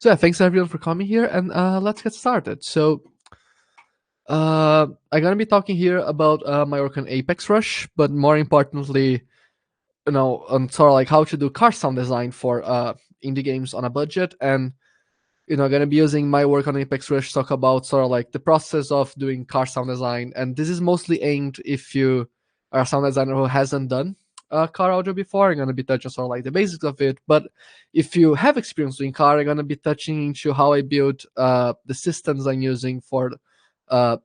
So yeah, thanks everyone for coming here, and let's get started. I'm gonna be talking here about my work on Apex Rush, but more importantly, on sort of like how to do car sound design for indie games on a budget, and gonna be using my work on Apex Rush to talk about sort of like the process of doing car sound design. And this is mostly aimed if you are a sound designer who hasn't done car audio before. I'm gonna be touching sort of like the basics of it. But if you have experience doing car, I'm gonna be touching into how I built the systems I'm using for uh,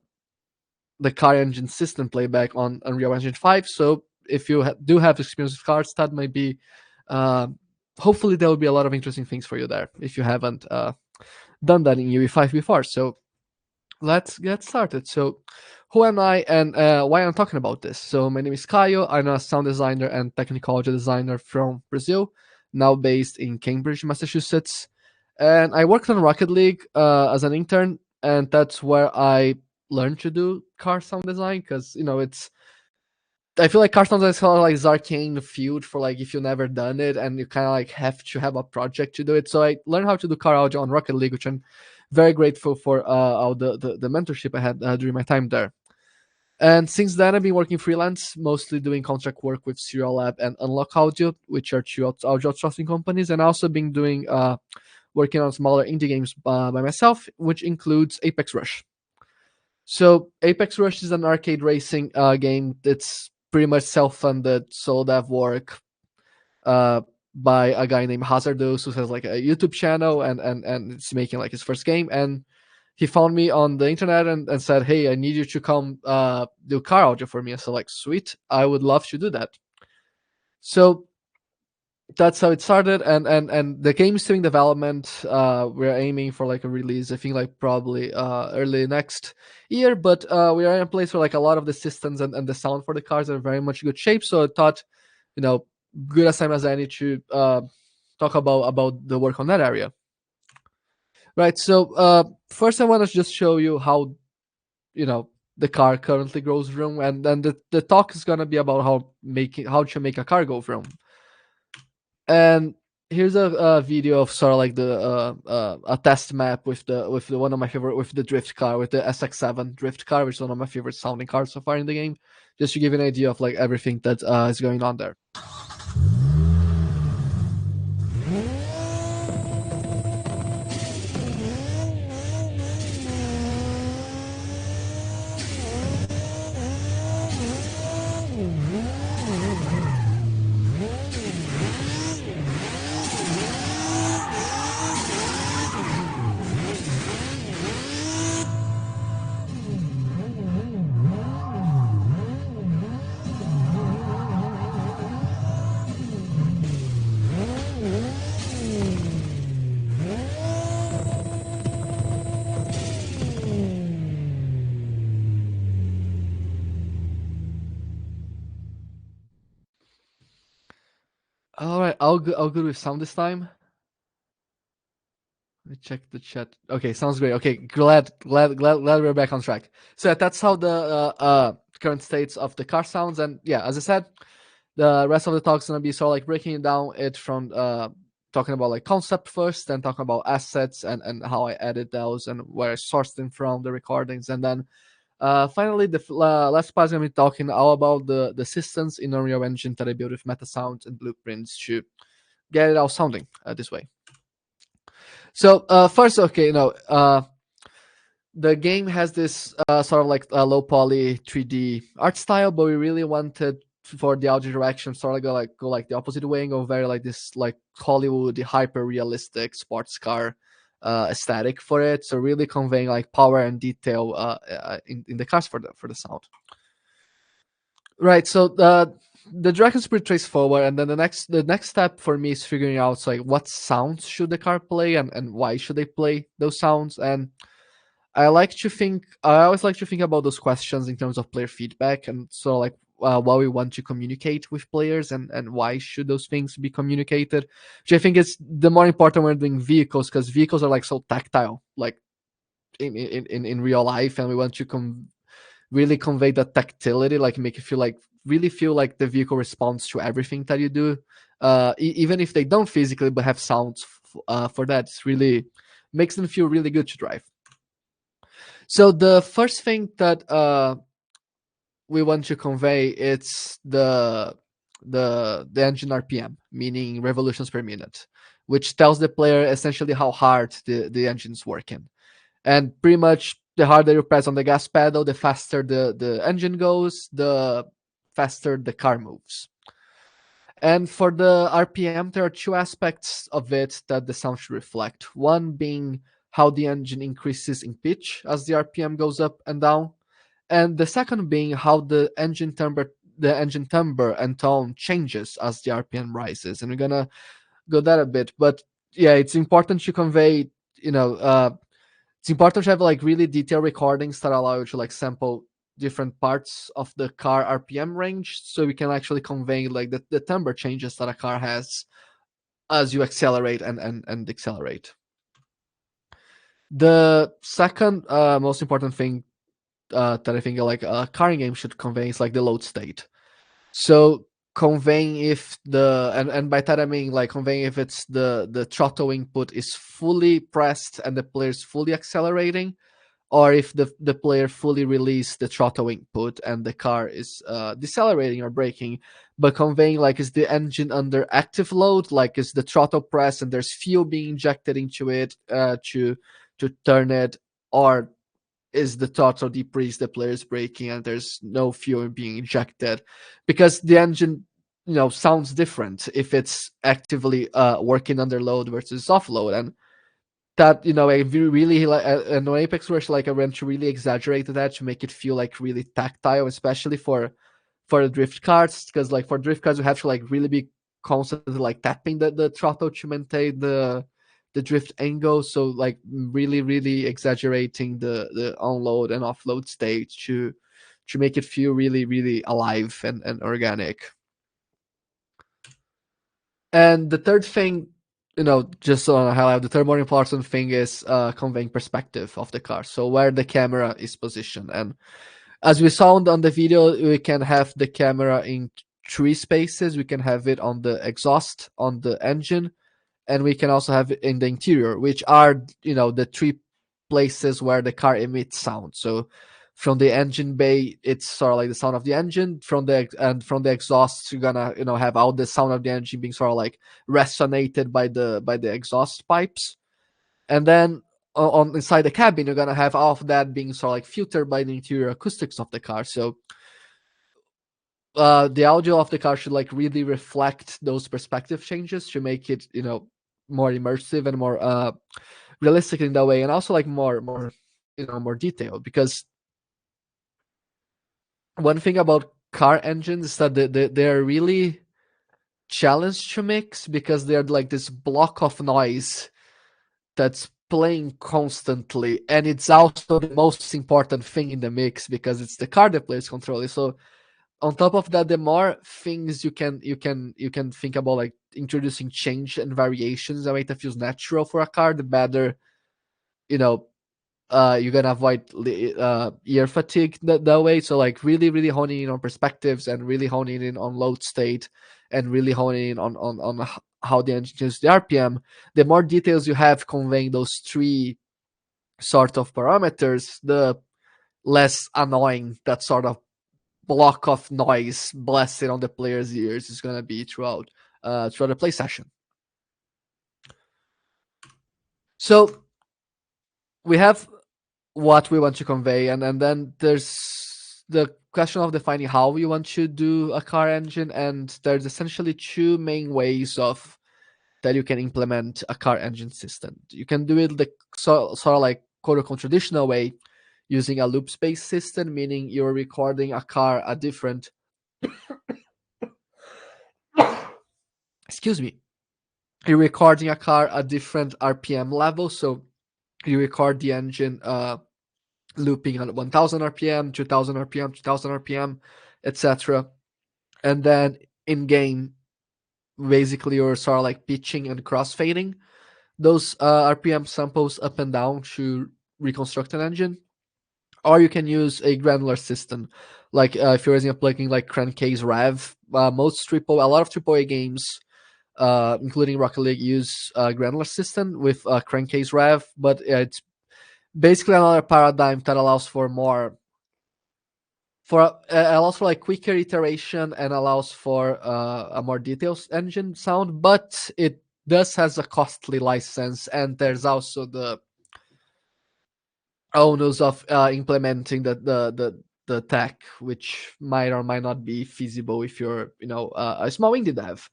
the car engine system playback on Unreal Engine 5. So if you do have experience with cars, that might be uh, hopefully there will be a lot of interesting things for you there if you haven't done that in UE5 before. So let's get started. So who am I and why I'm talking about this? So my name is Caio. I'm a sound designer and technical audio designer from Brazil, now based in Cambridge, Massachusetts. And I worked on Rocket League as an intern, and that's where I learned to do car sound design because it's I feel like car sound design is kind of like this arcane field for like if you've never done it and you kind of like have to have a project to do it. So I learned how to do car audio on Rocket League, which I'm very grateful for all the mentorship I had during my time there. And since then, I've been working freelance, mostly doing contract work with Serial Lab and Unlock Audio, which are two audio outsourcing companies, and also been doing working on smaller indie games by myself, which includes Apex Rush. So Apex Rush is an arcade racing game that's pretty much self-funded solo dev work uh, by a guy named Hazardous, who has like a YouTube channel and it's making like his first game. And he found me on the internet and said, "Hey, I need you to come do car audio for me." I said, like, "Sweet, I would love to do that." So that's how it started, and the game is still in development. We're aiming for like a release, I think, like probably early next year. But we are in a place where like a lot of the systems and the sound for the cars are very much good shape. So I thought, you know, good as time as any to talk about the work on that area. Right. So first, I want to just show you how the car currently goes vroom, and then the talk is gonna be about how to make a car go vroom. And here's a video of sort of like the a test map with the one of my favorite with the drift car, with the SX7 drift car, which is one of my favorite sounding cars so far in the game, just to give you an idea of like everything that is going on there. All right, I'll go with sound this time. Let me check the chat. Okay, sounds great. Okay, glad we're back on track. So that's how the current states of the car sounds. And yeah, as I said, the rest of the talk's gonna be sort of like breaking down it from talking about like concept first, then talking about assets and how I edit those and where I sourced them from, the recordings, and then finally the last part is gonna be talking all about the systems in Unreal Engine that I built with Metasounds and blueprints to get it all sounding this way. So first, okay, the game has this sort of like low poly 3D art style, but we really wanted for the audio direction sort of go like the opposite way and go very like this like Hollywood hyper realistic sports car aesthetic for it. So really conveying like power and detail in the cars for the sound. Right. So the direction is pretty straightforward, and then the next step for me is figuring out like what sounds should the car play and why should they play those sounds. And I always like to think about those questions in terms of player feedback, and so like what we want to communicate with players and why should those things be communicated, which I think is the more important when doing vehicles, because vehicles are like so tactile, like in real life, and we want to really convey that tactility, like make you feel like really feel like the vehicle responds to everything that you do, even if they don't physically but have sounds for that. It's really makes them feel really good to drive. So the first thing that we want to convey, it's the engine RPM, meaning revolutions per minute, which tells the player essentially how hard the engine's working. And pretty much the harder you press on the gas pedal, the faster the engine goes, the faster the car moves. And for the RPM, there are two aspects of it that the sound should reflect. One being how the engine increases in pitch as the RPM goes up and down, and the second being how the engine timbre and tone changes as the RPM rises. And we're gonna go that a bit, but yeah, it's important to convey. It's important to have like really detailed recordings that allow you to like sample different parts of the car RPM range, so we can actually convey like the timbre changes that a car has as you accelerate and accelerate. The second most important thing that I think like a car game should convey is like the load state. So conveying if and by that I mean like conveying if it's the throttle input is fully pressed and the player is fully accelerating, or if the player fully released the throttle input and the car is decelerating or braking. But conveying like is the engine under active load, like is the throttle pressed and there's fuel being injected into it to turn it, or is the throttle decreased, the player is braking and there's no fuel being injected, because the engine sounds different if it's actively working under load versus offload. And that I really like an Apex Rush, like I went to really exaggerate that to make it feel like really tactile, especially for the drift cards, because like for drift cards you have to like really be constantly like tapping the throttle to maintain the drift angle. So like really exaggerating the onload and offload state to make it feel really alive and organic. And the third thing, just on a highlight, the third more important thing is conveying perspective of the car. So where the camera is positioned. And as we saw on the video, we can have the camera in three spaces. We can have it on the exhaust, on the engine, and we can also have it in the interior, which are the three places where the car emits sound. So from the engine bay, it's sort of like the sound of the engine. From the exhaust, you're gonna have all the sound of the engine being sort of like resonated by the exhaust pipes. And then on inside the cabin, you're gonna have all of that being sort of like filtered by the interior acoustics of the car. So the audio of the car should like really reflect those perspective changes to make it more immersive and more realistic in that way, and also like more detailed. Because one thing about car engines is that they're really challenged to mix, because they're like this block of noise that's playing constantly, and it's also the most important thing in the mix because it's the car that plays controlling. So on top of that, the more things you can think about like introducing change and variations that way that feels natural for a car, the better you're gonna avoid ear fatigue that way. So like really honing in on perspectives, and really honing in on load state, and really honing in on how the engine changes the RPM. The more details you have conveying those three sort of parameters, the less annoying that sort of block of noise blasted on the player's ears is gonna be throughout the play session. So we have what we want to convey, and then there's the question of defining how we want to do a car engine. And there's essentially two main ways of that you can implement a car engine system. You can do it the sort of like quote-unquote traditional way, using a loop space system, meaning you're recording a car at different excuse me, you're recording a car at different RPM levels. So you record the engine looping at 1000 RPM, 2000 RPM, 2000 RPM, etc. And then in game, basically you're sort of like pitching and crossfading those RPM samples up and down to reconstruct an engine. Or you can use a granular system, like if you're using a plugin like Crankcase Rev. A lot of AAA games including Rocket League, use granular system with crankcase rev, but it's basically another paradigm that allows for more allows for like quicker iteration and allows for a more detailed engine sound, but it does has a costly license, and there's also the onus of implementing the tech, which might or might not be feasible if you're a small indie dev.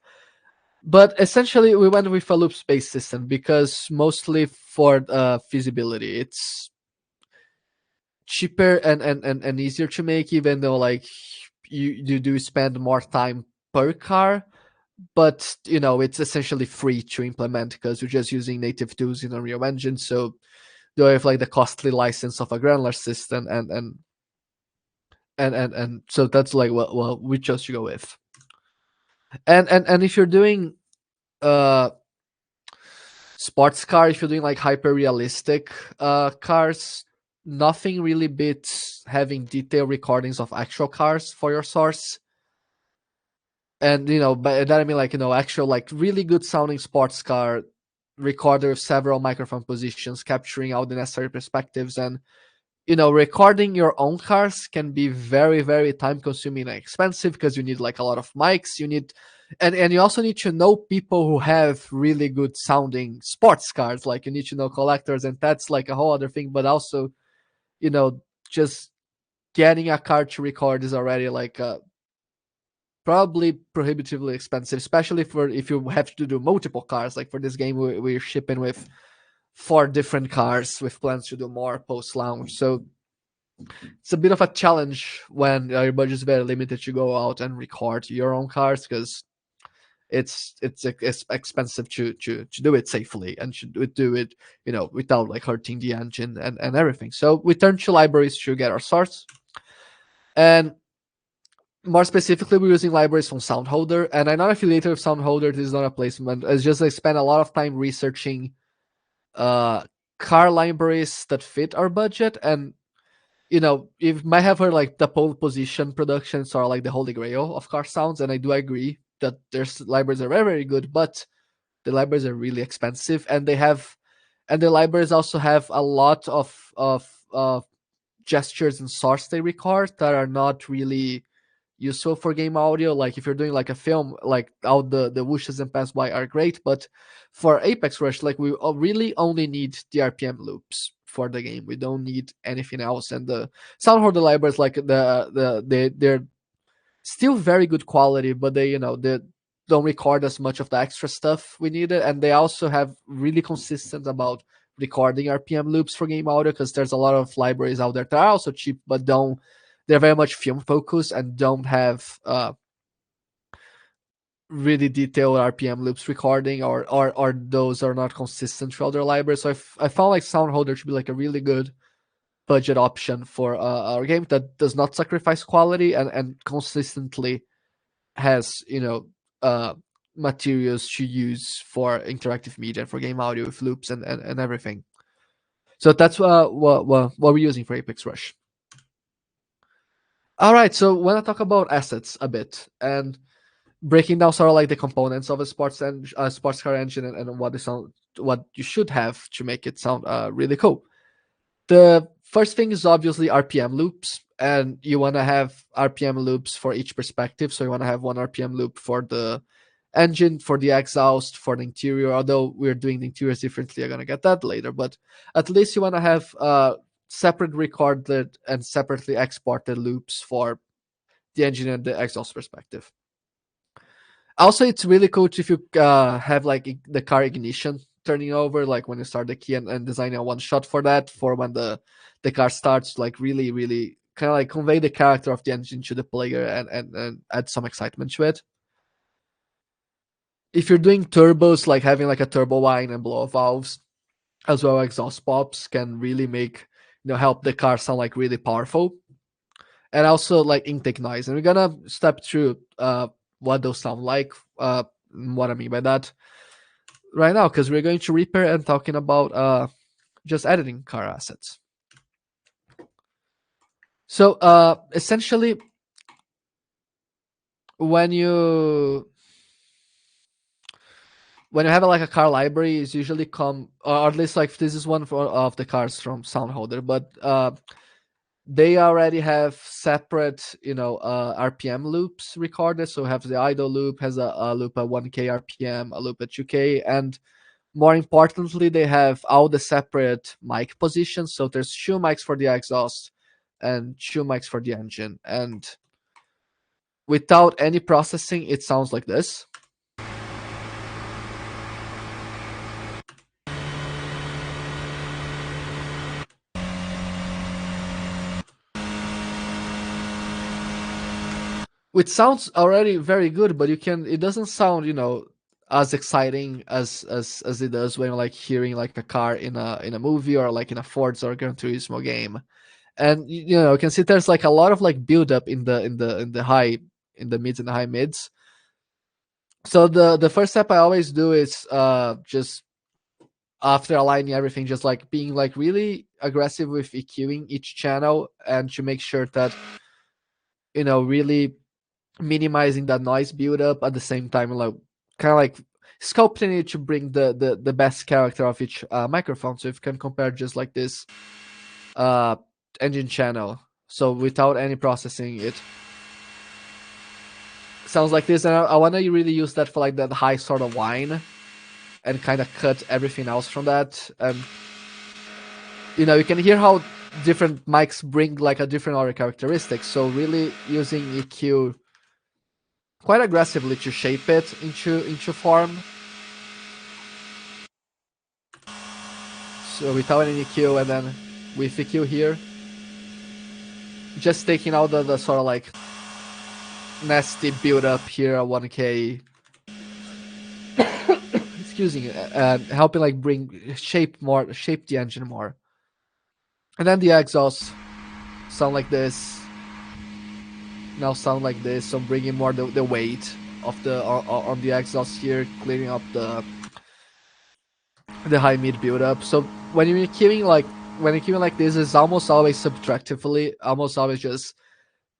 But essentially, we went with a loop space system because mostly for feasibility, it's cheaper and easier to make, even though like you do spend more time per car, but it's essentially free to implement because you're just using native tools in Unreal Engine. So you have like the costly license of a granular system, and so that's like what we chose to go with. And if you're doing uh sports car, if you're doing like hyper realistic cars, nothing really beats having detailed recordings of actual cars for your source. And by that I mean like actual like really good sounding sports car recorder with several microphone positions capturing all the necessary perspectives. And recording your own cars can be very, very time consuming and expensive because you need like a lot of mics. You need, and you also need to know people who have really good sounding sports cars. Like you need to know collectors, and that's like a whole other thing. But also, just getting a car to record is already like probably prohibitively expensive, especially for if you have to do multiple cars. Like for this game, we're shipping with 4 different cars with plans to do more post launch. So it's a bit of a challenge when your budget is very limited to go out and record your own cars because it's expensive to do it safely and should do it without like hurting the engine and everything. So we turn to libraries to get our source, and more specifically we're using libraries from Soundholder. And I'm not affiliated with Soundholder. This is not a placement. It's just I spent a lot of time researching uh car libraries that fit our budget. And you might have heard like the pole position productions are like the holy grail of car sounds, and I do agree that their libraries are very, very good, but the libraries are really expensive, and the libraries also have a lot of gestures and source they record that are not really useful for game audio. Like if you're doing like a film, like all the whooshes and pass by are great, but for Apex Rush, like we really only need the RPM loops for the game. We don't need anything else. And the Soundholder libraries, like they're still very good quality, but they don't record as much of the extra stuff we needed. And they also have really consistent about recording RPM loops for game audio, because there's a lot of libraries out there that are also cheap but don't, they're very much film focused and don't have really detailed RPM loops recording, or those are not consistent throughout their library. So I found like Soundholder to be like a really good budget option for our game that does not sacrifice quality and consistently has materials to use for interactive media, for game audio with loops and everything. So that's what we're using for Apex Rush. All right, so when I talk about assets a bit and breaking down sort of like the components of a sports car engine, and what you should have to make it sound really cool. The first thing is obviously RPM loops, and you want to have RPM loops for each perspective. So you want to have one RPM loop for the engine, for the exhaust, for the interior. Although we're doing the interiors differently, I'm gonna get that later. But at least you want to have separate recorded and separately exported loops for the engine and the exhaust perspective. Also, it's really cool if you have like the car ignition turning over, like when you start the key, and designing a one shot for that, for when the car starts, like really, really kind of like convey the character of the engine to the player and add some excitement to it. If you're doing turbos, like having like a turbo line and blow valves, as well as exhaust pops, can really make help the car sound like really powerful. And also like intake noise. And we're gonna step through what those sound like, what I mean by that right now, because we're going to repair and talking about just editing car assets. So essentially, when you when you have like a car library, it's usually come, or at least like this is one of the cars from Soundholder, but they already have separate, RPM loops recorded. So have the idle loop, has a loop at 1K RPM, a loop at 2K, and more importantly, they have all the separate mic positions. So there's two mics for the exhaust and two mics for the engine. And without any processing, it sounds like this. Which sounds already very good, but it doesn't sound, as exciting as it does when like hearing like a car in a movie or like in a Forza or Gran Turismo game. And you can see there's like a lot of like build up in the mids and the high mids. So the first step I always do is just after aligning everything, just like being like really aggressive with EQing each channel and to make sure that really minimizing that noise buildup at the same time, like kind of like sculpting it to bring the best character of each microphone. So if you can compare just like this uh, engine channel, so without any processing, it sounds like this. And I want to really use that for like that high sort of whine and kind of cut everything else from that. And you can hear how different mics bring like a different audio characteristics. So really using EQ quite aggressively to shape it into form. So without any EQ, and then with EQ here, just taking out the sort of like nasty build up here at 1K. Excuse me, and helping like bring shape the engine more. And then the exhaust sound like this. Now sound like this. So I'm bringing more the weight of the on the exhaust here, clearing up the high mid build up. So when you're queuing like this, is almost always subtractively, almost always just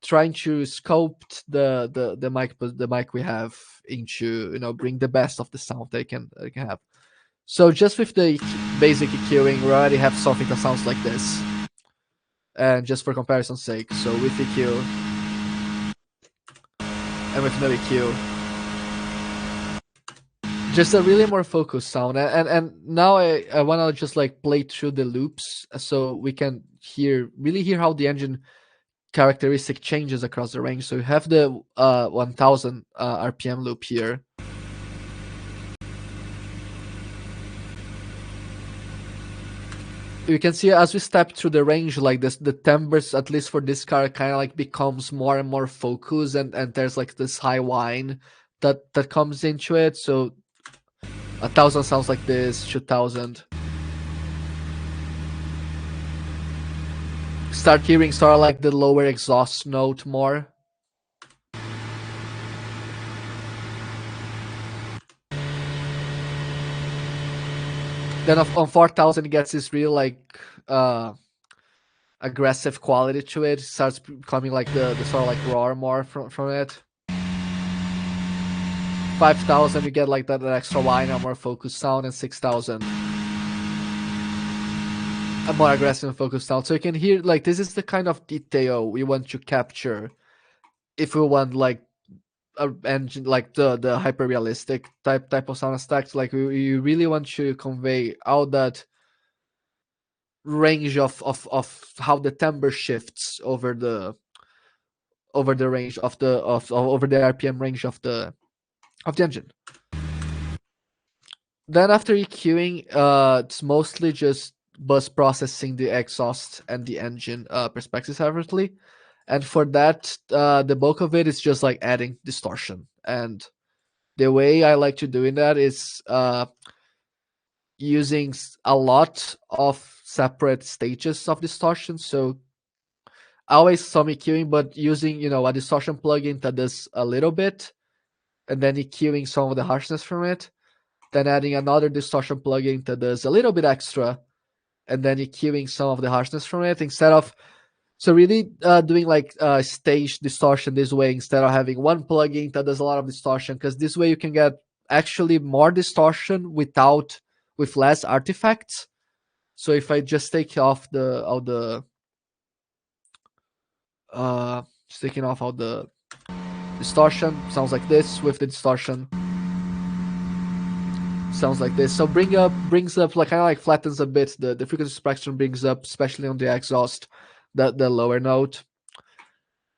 trying to sculpt the mic we have into bring the best of the sound they can have. So just with the basic EQing, we already have something that sounds like this. And just for comparison's sake, so with EQ and with no EQ, just a really more focused sound. And now I want to just like play through the loops so we can really hear how the engine characteristic changes across the range. So you have the 1000 RPM loop here. You can see as we step through the range like this, the timbres, at least for this car, kind of like becomes more and more focused, and there's like this high whine that comes into it. So 1000 sounds like this, 2000. Start hearing sort of like the lower exhaust note more. Then on 4000 it gets this real like aggressive quality to it. It starts becoming like the sort of like roar more from it. 5000 you get like that extra whine and more focused sound, and 6000 a more aggressive and focused sound. So you can hear like this is the kind of detail we want to capture if we want like a engine like the hyper realistic type of sound stacks. Like you really want to convey all that range of how the timbre shifts over the range of the over the RPM range of the engine. Then after EQing, it's mostly just bus processing the exhaust and the engine perspectives separately. And for that, the bulk of it is just like adding distortion. And the way I like to doing that is using a lot of separate stages of distortion. So always some EQing, but using a distortion plugin that does a little bit, and then EQing some of the harshness from it. Then adding another distortion plugin that does a little bit extra, and then EQing some of the harshness from it, instead of really doing like stage distortion this way, instead of having one plugin that does a lot of distortion, because this way you can get actually more distortion with less artifacts. So if I just take off all the just taking off all the distortion, sounds like this. With the distortion, sounds like this. So brings up like kind of like flattens a bit the frequency spectrum, brings up, especially on the exhaust, the lower note.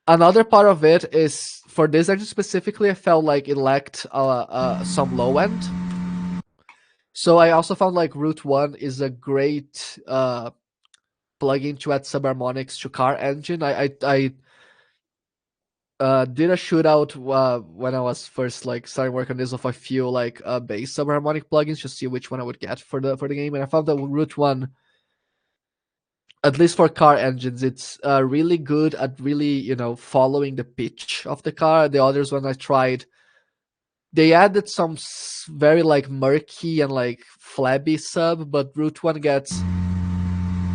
Another part of it is for this engine specifically, I felt like it lacked some low end. So I also found like Root One is a great plugin to add subharmonics to car engine. I did a shootout when I was first like starting work on this of a few like bass subharmonic plugins to see which one I would get for the game, and I found that Root One, at least for car engines, it's really good at really following the pitch of the car. The others when I tried, they added some very like murky and like flabby sub, but Root One gets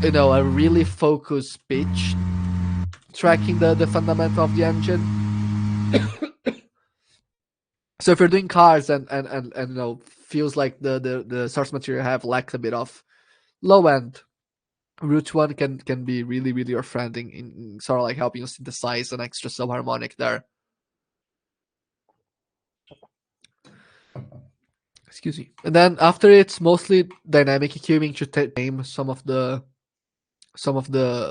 a really focused pitch tracking the fundamental of the engine. So if you're doing cars and feels like the source material have lacked a bit of low end, Root One can be really really your friend in sort of like helping you synthesize an extra subharmonic there. Excuse me. And then after it's mostly dynamic EQing to tame some of the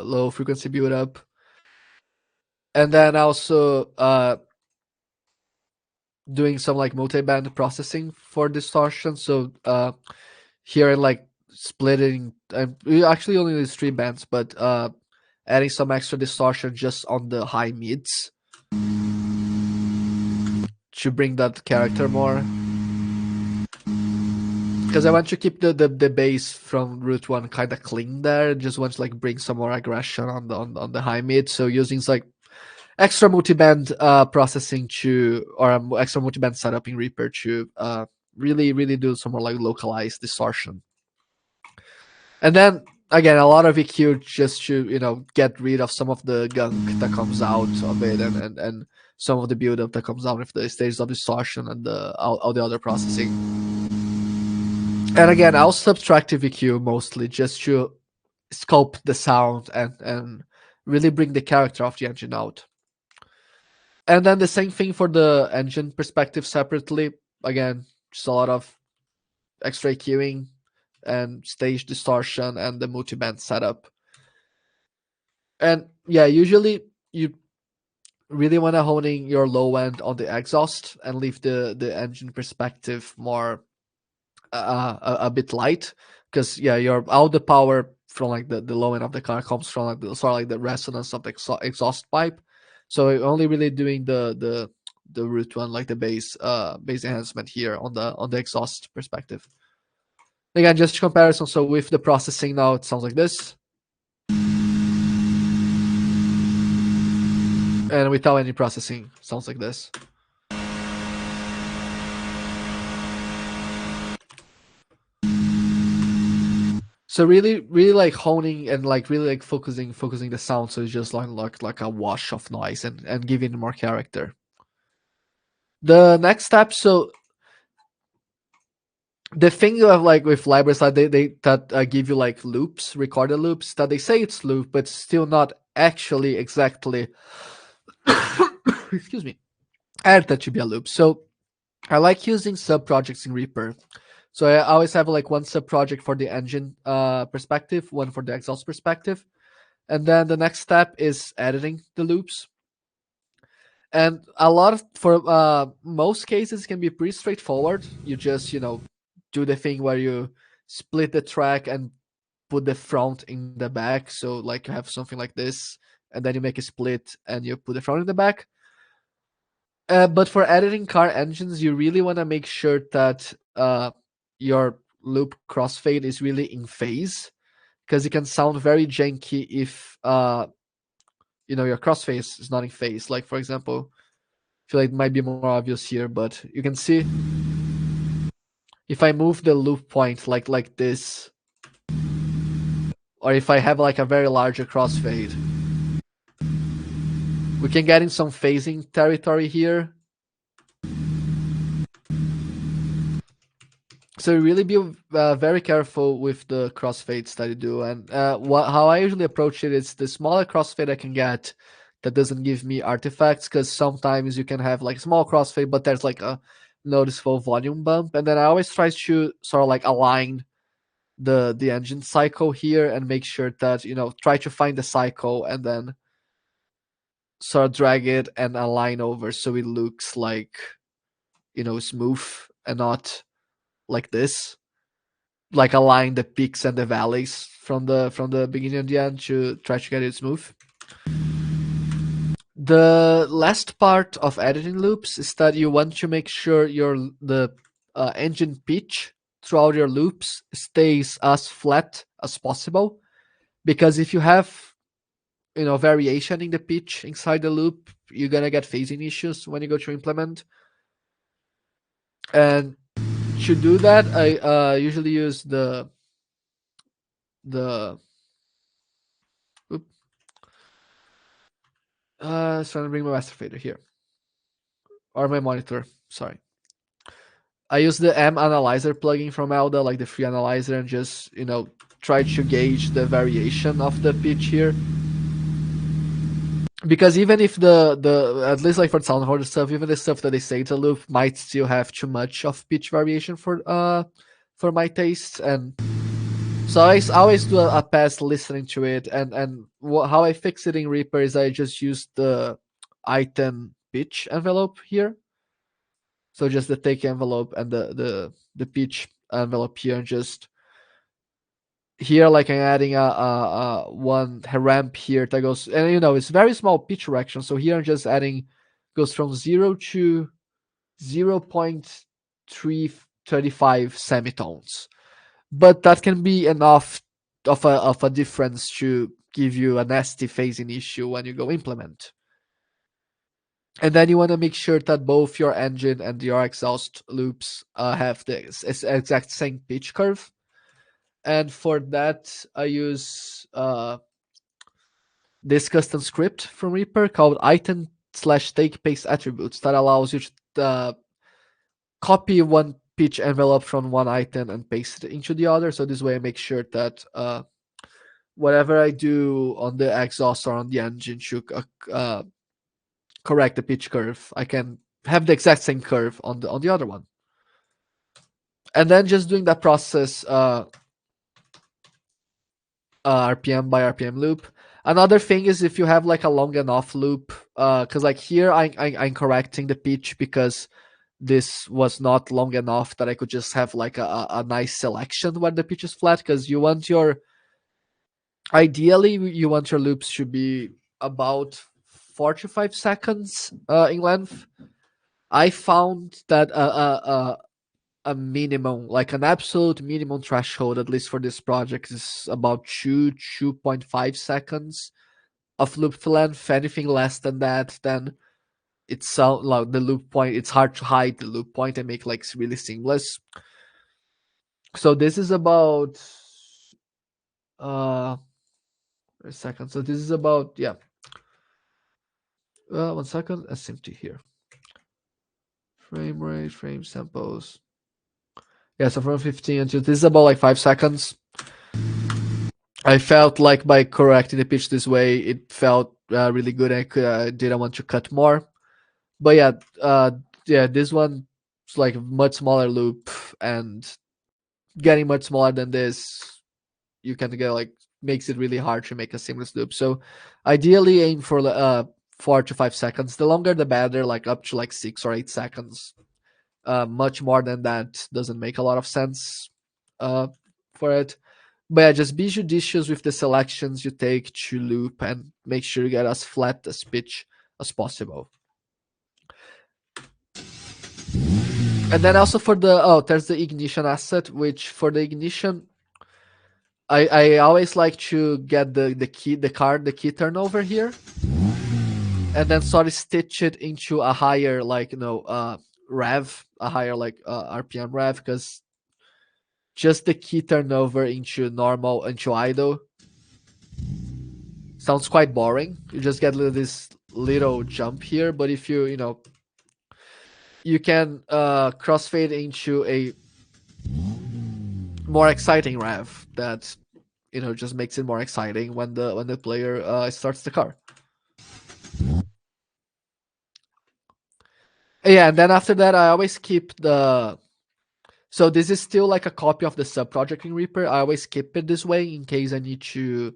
low frequency build up, and then also doing some like multi-band processing for distortion. So here in like splitting, we actually only use 3 bands, but adding some extra distortion just on the high mids to bring that character more. Because I want to keep the bass from Root One kind of clean there. Just want to like bring some more aggression on the high mid. So using like extra multiband processing or extra multiband setup in Reaper to really really do some more like localized distortion. And then again, a lot of EQ just to get rid of some of the gunk that comes out of it, and some of the buildup that comes out with the stages of distortion and all the other processing. And again, I'll subtractive EQ mostly just to sculpt the sound and really bring the character of the engine out. And then the same thing for the engine perspective separately. Again, just a lot of extra EQing and stage distortion and the multiband setup. And yeah, usually you really want to hone in your low end on the exhaust and leave the engine perspective more a bit light, because all the power from like the low end of the car comes from like sort of like the resonance of the exhaust pipe. So we're only really doing the Root One, like the bass enhancement here on the exhaust perspective. Again, just comparison. So with the processing now, it sounds like this, and without any processing, it sounds like this. So really, really like honing and like really like focusing the sound, so it's just like a wash of noise and giving more character. The next step, so the thing you have like with libraries that that give you like loops, recorded loops, that they say it's loop, but still not actually exactly excuse me, add that to be a loop. So I like using sub projects in Reaper. So I always have like one sub project for the engine perspective, one for the exhaust perspective, and then the next step is editing the loops. And a lot of for most cases can be pretty straightforward. You just do the thing where you split the track and put the front in the back. So like you have something like this, and then you make a split and you put the front in the back. But for editing car engines, you really want to make sure that your loop crossfade is really in phase, because it can sound very janky if your crossfade is not in phase. Like for example, I feel like it might be more obvious here, but you can see if I move the loop point like this, or if I have like a very large crossfade, we can get in some phasing territory here. So really be very careful with the crossfades that you do. And how I usually approach it is the smaller crossfade I can get that doesn't give me artifacts, because sometimes you can have like small crossfade but there's like a noticeable volume bump, and then I always try to sort of like align the engine cycle here and make sure that, try to find the cycle and then sort of drag it and align over so it looks like, smooth, and not like this, like align the peaks and the valleys from the beginning and the end to try to get it smooth. The last part of editing loops is that you want to make sure the engine pitch throughout your loops stays as flat as possible, because if you have variation in the pitch inside the loop, you're gonna get phasing issues when you go to implement. And to do that, I usually use the oop, trying to bring my master fader here, or my monitor. Sorry. I use the M analyzer plugin from Elda, like the free analyzer, and just try to gauge the variation of the pitch here. Because even if the at least like for sound holder stuff, even the stuff that they say to loop might still have too much of pitch variation for my taste. And so I always do a pass listening to it, and how I fix it in Reaper is I just use the item pitch envelope here. So just the take envelope and the pitch envelope here, and just here like I'm adding a one ramp here that goes, and it's very small pitch correction. So here I'm just adding, goes from 0 to 0.335 semitones, but that can be enough of a difference to give you a nasty phasing issue when you go implement. And then you want to make sure that both your engine and your exhaust loops have the exact same pitch curve. And for that, I use this custom script from Reaper called item/take paste attributes that allows you to copy one pitch envelope from one item and paste it into the other. So this way I make sure that whatever I do on the exhaust or on the engine should correct the pitch curve, I can have the exact same curve on the other one. And then just doing that process RPM by RPM loop. Another thing is if you have like a long enough loop, because like here I'm correcting the pitch because this was not long enough that I could just have like a nice selection where the pitch is flat, because ideally you want your loops to be about 4 to 5 seconds in length. I found that a minimum, like an absolute minimum threshold, at least for this project, is about 2.5 seconds of loop length. Anything less than that, then it's like the loop point, it's hard to hide the loop point and make like really seamless. So this is about a second. So this is about, yeah. 1 second. SMT here. Frame rate, frame samples. Yeah, so from 15 until this is about like 5 seconds. I felt like by correcting the pitch this way, it felt really good. I didn't want to cut more, but yeah, this one is like a much smaller loop, and getting much smaller than this, you can get like makes it really hard to make a seamless loop. So ideally, aim for 4 to 5 seconds. The longer, the better. Like up to like 6 or 8 seconds. Much more than that doesn't make a lot of sense for it. But yeah, just be judicious with the selections you take to loop and make sure you get as flat as pitch as possible. And then also for there's the ignition asset, which for the ignition, I always like to get the key turnover here, and then sort of stitch it into a higher rev, a higher RPM rev, because just the key turnover into idle sounds quite boring. You just get this little jump here, but if you can crossfade into a more exciting rev that just makes it more exciting when the player starts the car. Yeah, and then after that, I always keep the. So this is still like a copy of the sub project in Reaper. I always keep it this way in case I need to.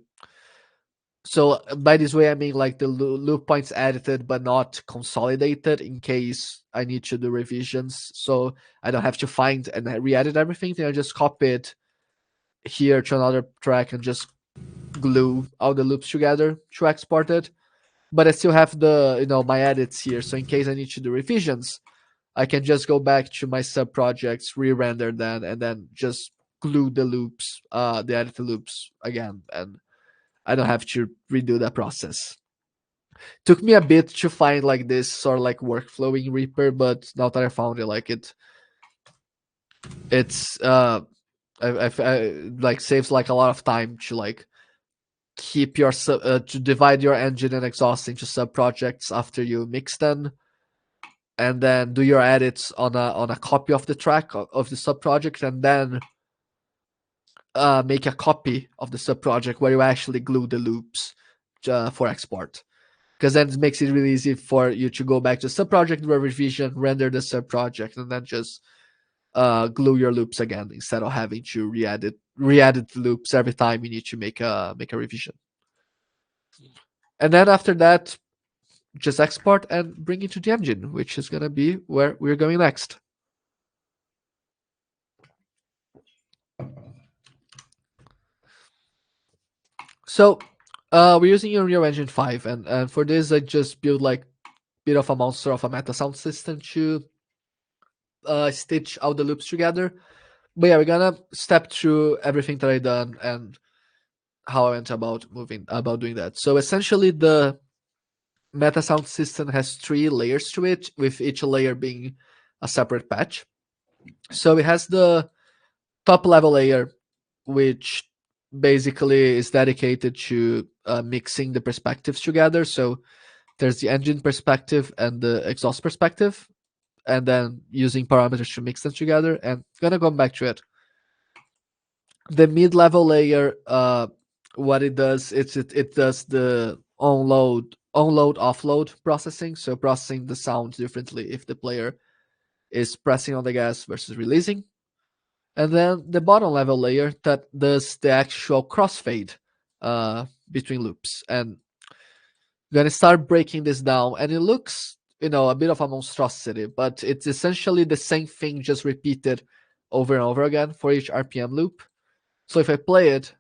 So by this way, I mean like the loop points edited but not consolidated in case I need to do revisions. So I don't have to find and re-edit everything. Then I just copy it here to another track and just glue all the loops together to export it. But I still have the my edits here. So in case I need to do revisions, I can just go back to my sub projects, re-render them, and then just glue the loops, the edited loops again, and I don't have to redo that process. Took me a bit to find like this sort of like workflow in Reaper, but now that I found it, like it's I like saves like a lot of time to like keep your to divide your engine and exhaust into sub projects after you mix them, and then do your edits on a copy of the track of the sub project, and then make a copy of the sub project where you actually glue the loops for export. Because then it makes it really easy for you to go back to sub project, do a revision, render the sub project, and then just glue your loops again instead of having to re-edit the loops every time you need to make a revision. And then after that, just export and bring it to the engine, which is gonna be where we're going next. So we're using Unreal Engine 5, and for this I just built like a bit of a monster of a Metasound system to stitch all the loops together. But yeah, we're gonna step through everything that I done and how I went about doing that. So essentially, the Metasound system has 3 layers to it, with each layer being a separate patch. So it has the top level layer, which basically is dedicated to mixing the perspectives together. So there's the engine perspective and the exhaust perspective, and then using parameters to mix them together. And I'm gonna go back to it. The mid-level layer, what it does is it does the onload offload processing, so processing the sound differently if the player is pressing on the gas versus releasing. And then the bottom level layer that does the actual crossfade between loops. And I'm gonna start breaking this down, and it looks a bit of a monstrosity, but it's essentially the same thing just repeated over and over again for each RPM loop. So if I play it,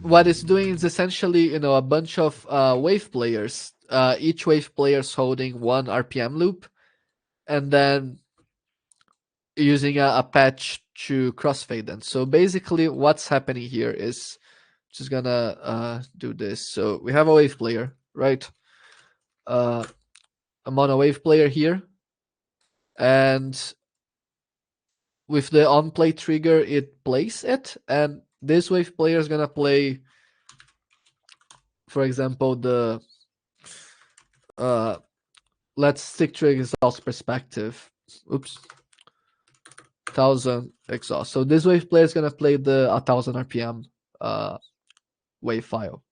what it's doing is essentially a bunch of wave players, each wave player's holding one RPM loop, and then using a patch to crossfade them. So basically what's happening here is just gonna do this. So we have a wave player, right? I'm on a wave player here, and with the on play trigger it plays it, and this wave player is gonna play, for example, the let's stick to exhaust perspective. Oops. 1000 exhaust. So this wave player is gonna play the 1000 RPM wave file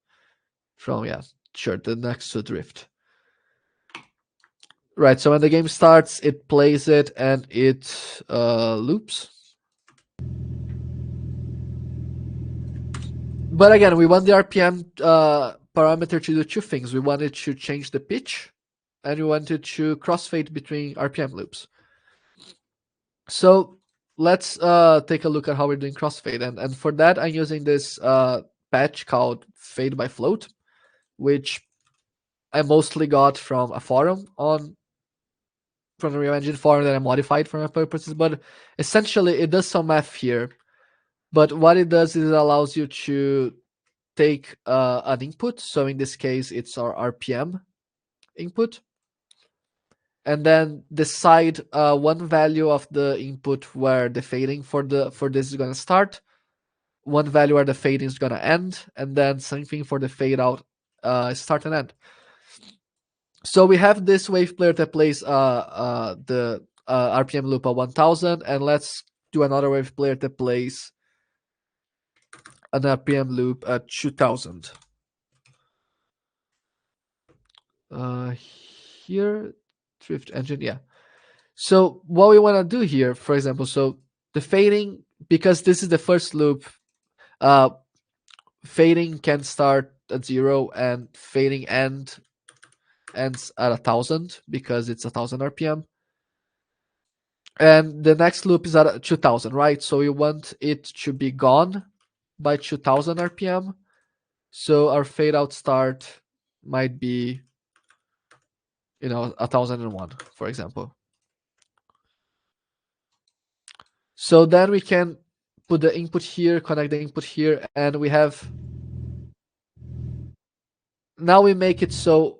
from the next to drift. Right, so when the game starts, it plays it and it loops. But again, we want the RPM parameter to do 2 things. We wanted to change the pitch, and we wanted to crossfade between RPM loops. So let's take a look at how we're doing crossfade. And for that, I'm using this patch called Fade by Float, which I mostly got from a forum from the Unreal Engine forum that I modified for my purposes. But essentially, it does some math here. But what it does is it allows you to take an input. So in this case, it's our RPM input, and then decide one value of the input where the fading for this is going to start, one value where the fading is going to end, and then something for the fade out start and end. So we have this wave player that plays the RPM loop at 1000, and let's do another wave player that plays an RPM loop at 2000. Here, drift engine, yeah. So what we want to do here, for example, so the fading, because this is the first loop, uh, fading can start at 0 and fading ends at 1000 because it's 1000 RPM. And the next loop is at 2000, right? So we want it to be gone by 2000 RPM. So our fade out start might be, 1001, for example. So then we can put the input here, connect the input here, and we have, now we make it so,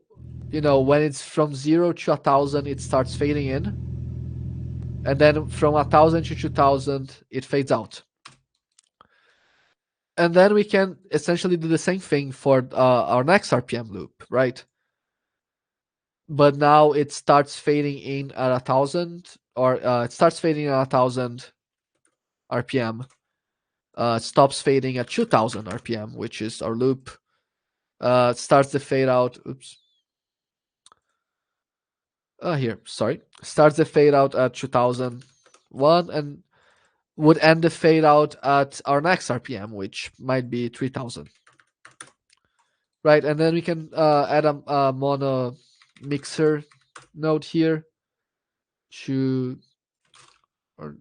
when it's from 0 to 1000, it starts fading in. And then from 1000 to 2000, it fades out. And then we can essentially do the same thing for our next RPM loop, right? But now it starts fading in at 1000, or it starts fading at 1000 RPM. Stops fading at 2000 RPM, which is our loop. Starts the fade out. Oops. Here, sorry. Starts the fade out at 2001 and would end the fade out at our next RPM, which might be 3000. Right, and then we can add a mono mixer node here to, or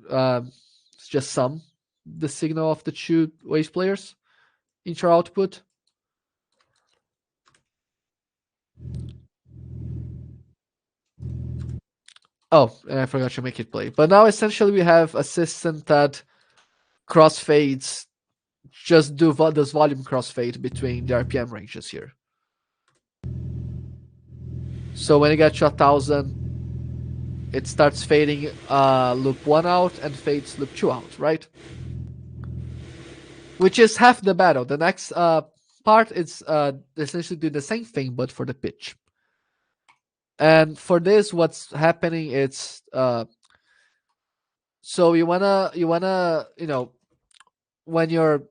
just sum the signal of the two wave players into our output. Oh, and I forgot to make it play. But now essentially we have a system that crossfades, just does volume crossfade between the RPM ranges here. So when you get to 1000, it starts fading loop 1 out and fades loop 2 out, right? Which is half the battle. The next part is essentially doing the same thing, but for the pitch. And for this, what's happening is, so you wanna, when you're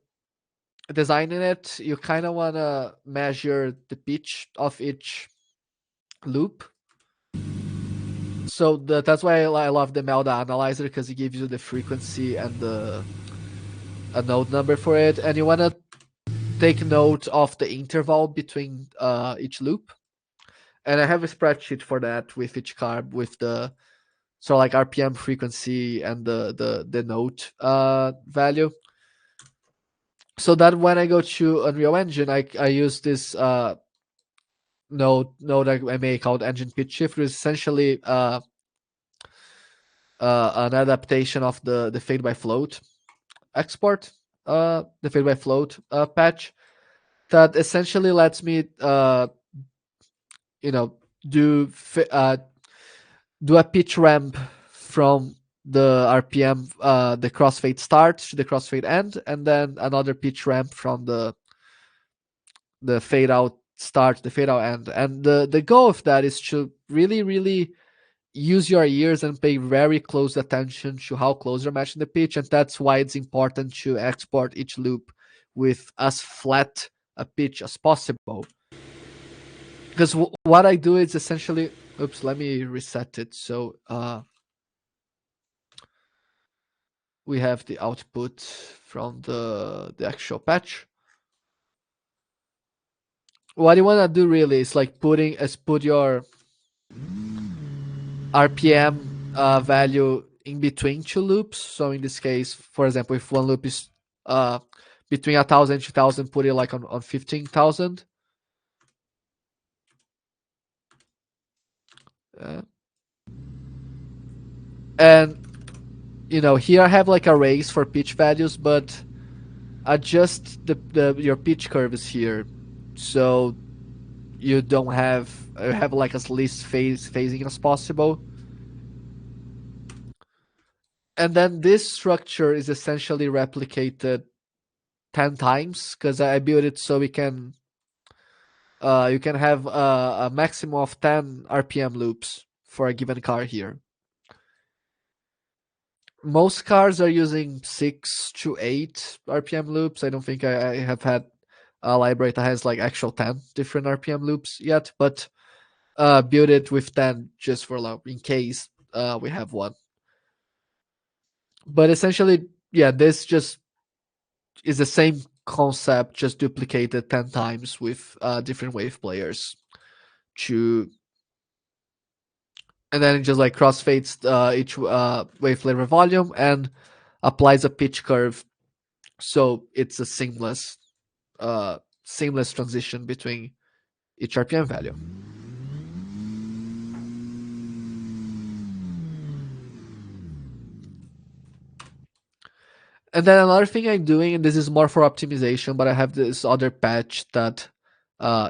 designing it, you kind of wanna measure the pitch of each loop. So that's why I love the Melda analyzer, because it gives you the frequency and a node number for it, and you wanna take note of the interval between each loop. And I have a spreadsheet for that with each carb, with the like RPM, frequency, and the note value. So that when I go to Unreal Engine, I use this node I made called engine pitch shift, which is essentially an adaptation of the fade by float export, the fade by float patch, that essentially lets me do do a pitch ramp from the RPM, the crossfade start to the crossfade end, and then another pitch ramp from the fade out start to the fade out end. And the goal of that is to really use your ears and pay very close attention to how close you're matching the pitch, and that's why it's important to export each loop with as flat a pitch as possible. Because what I do is essentially, oops, let me reset it. So we have the output from the actual patch. What you want to do really is like put your RPM value in between two loops. So in this case, for example, if one loop is between 1000 and 2000, put it like on 15,000. And here I have like arrays for pitch values, but adjust your pitch curves here, so you don't have like as least phasing as possible. And then this structure is essentially replicated 10 times, because I built it so we can you can have a maximum of 10 RPM loops for a given car here. Most cars are using 6 to 8 RPM loops. I don't think I have had a library that has like actual 10 different RPM loops yet, but build it with 10 just for like in case we have one. But essentially, yeah, this just is the same concept, just duplicated 10 times with different wave players to, and then it just like crossfades each wave flavor volume and applies a pitch curve, so it's a uh, seamless transition between each RPM value. And then another thing I'm doing, and this is more for optimization, but I have this other patch that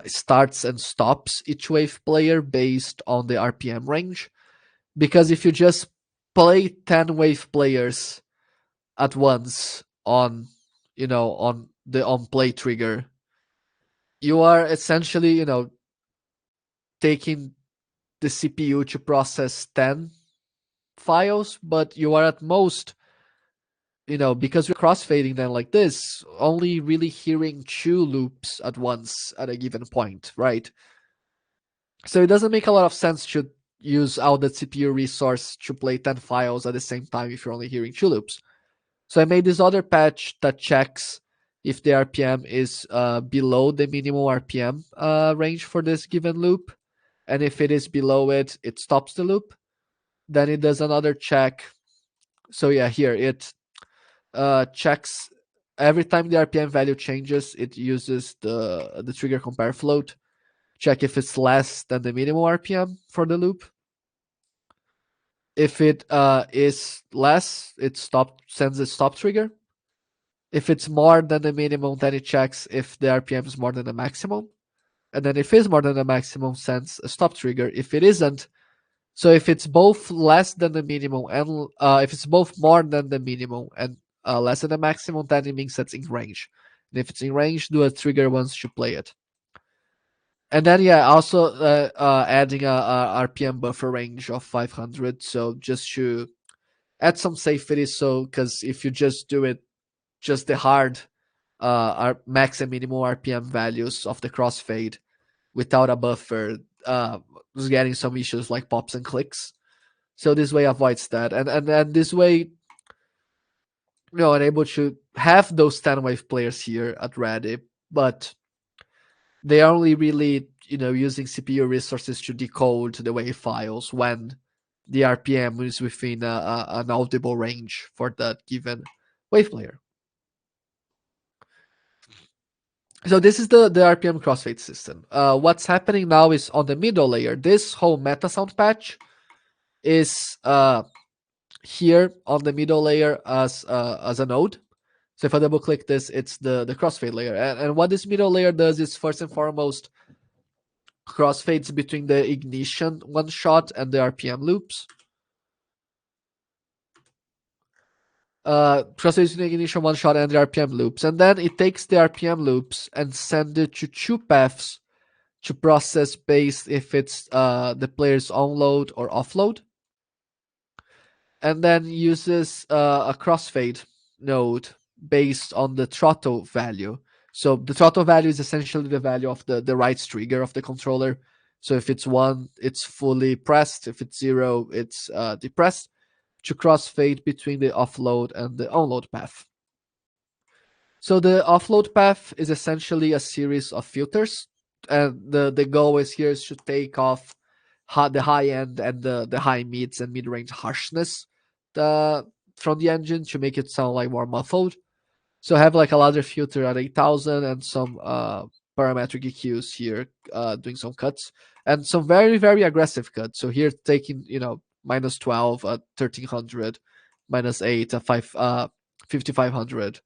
starts and stops each wave player based on the RPM range. Because if you just play 10 wave players at once on, on the on play trigger, you are essentially, taking the CPU to process 10 files, but you are at most, because we're crossfading them like this, only really hearing 2 loops at once at a given point, right? So it doesn't make a lot of sense to use all the CPU resource to play 10 files at the same time if you're only hearing 2 loops. So I made this other patch that checks if the RPM is below the minimum RPM range for this given loop. And if it is below it, it stops the loop. Then it does another check. So yeah, here it checks every time the RPM value changes, it uses the trigger compare float, check if it's less than the minimum RPM for the loop. If it is less, it sends a stop trigger. If it's more than the minimum, then it checks if the RPM is more than the maximum. And then if it's more than the maximum, sends a stop trigger. If it isn't, so if it's both less than the minimum and if it's both more than the minimum and less than the maximum, then it means that's in range. And if it's in range, do a trigger once you play it. And then yeah, also adding a RPM buffer range of 500. So just to add some safety. So because if you just do it just the hard max and minimum RPM values of the crossfade without a buffer, was getting some issues like pops and clicks. So this way avoids that, and this way, I'm able to have those 10 wave players here at ready, but they are only really using CPU resources to decode the wave files when the RPM is within an audible range for that given wave player. So this is the RPM crossfade system. What's happening now is on the middle layer. This whole Metasound patch is here on the middle layer as a node. So if I double click this, it's the crossfade layer. And what this middle layer does is first and foremost crossfades between the ignition one shot and the RPM loops. Crossfades between the ignition one shot and the RPM loops. And then it takes the RPM loops and send it to 2 paths to process based if it's the player's onload or offload. And then uses a crossfade node based on the throttle value. So the throttle value is essentially the value of the right trigger of the controller. So if it's 1, it's fully pressed. If it's 0, it's depressed, to crossfade between the offload and the onload path. So the offload path is essentially a series of filters, and the goal is here is to take off the high end and the high mids and mid range harshness from the engine to make it sound like more muffled. So I have like a ladder filter at 8,000 and some parametric EQs here doing some cuts and some very very aggressive cuts. So here taking minus 12 at 1300, minus 8 at 5500,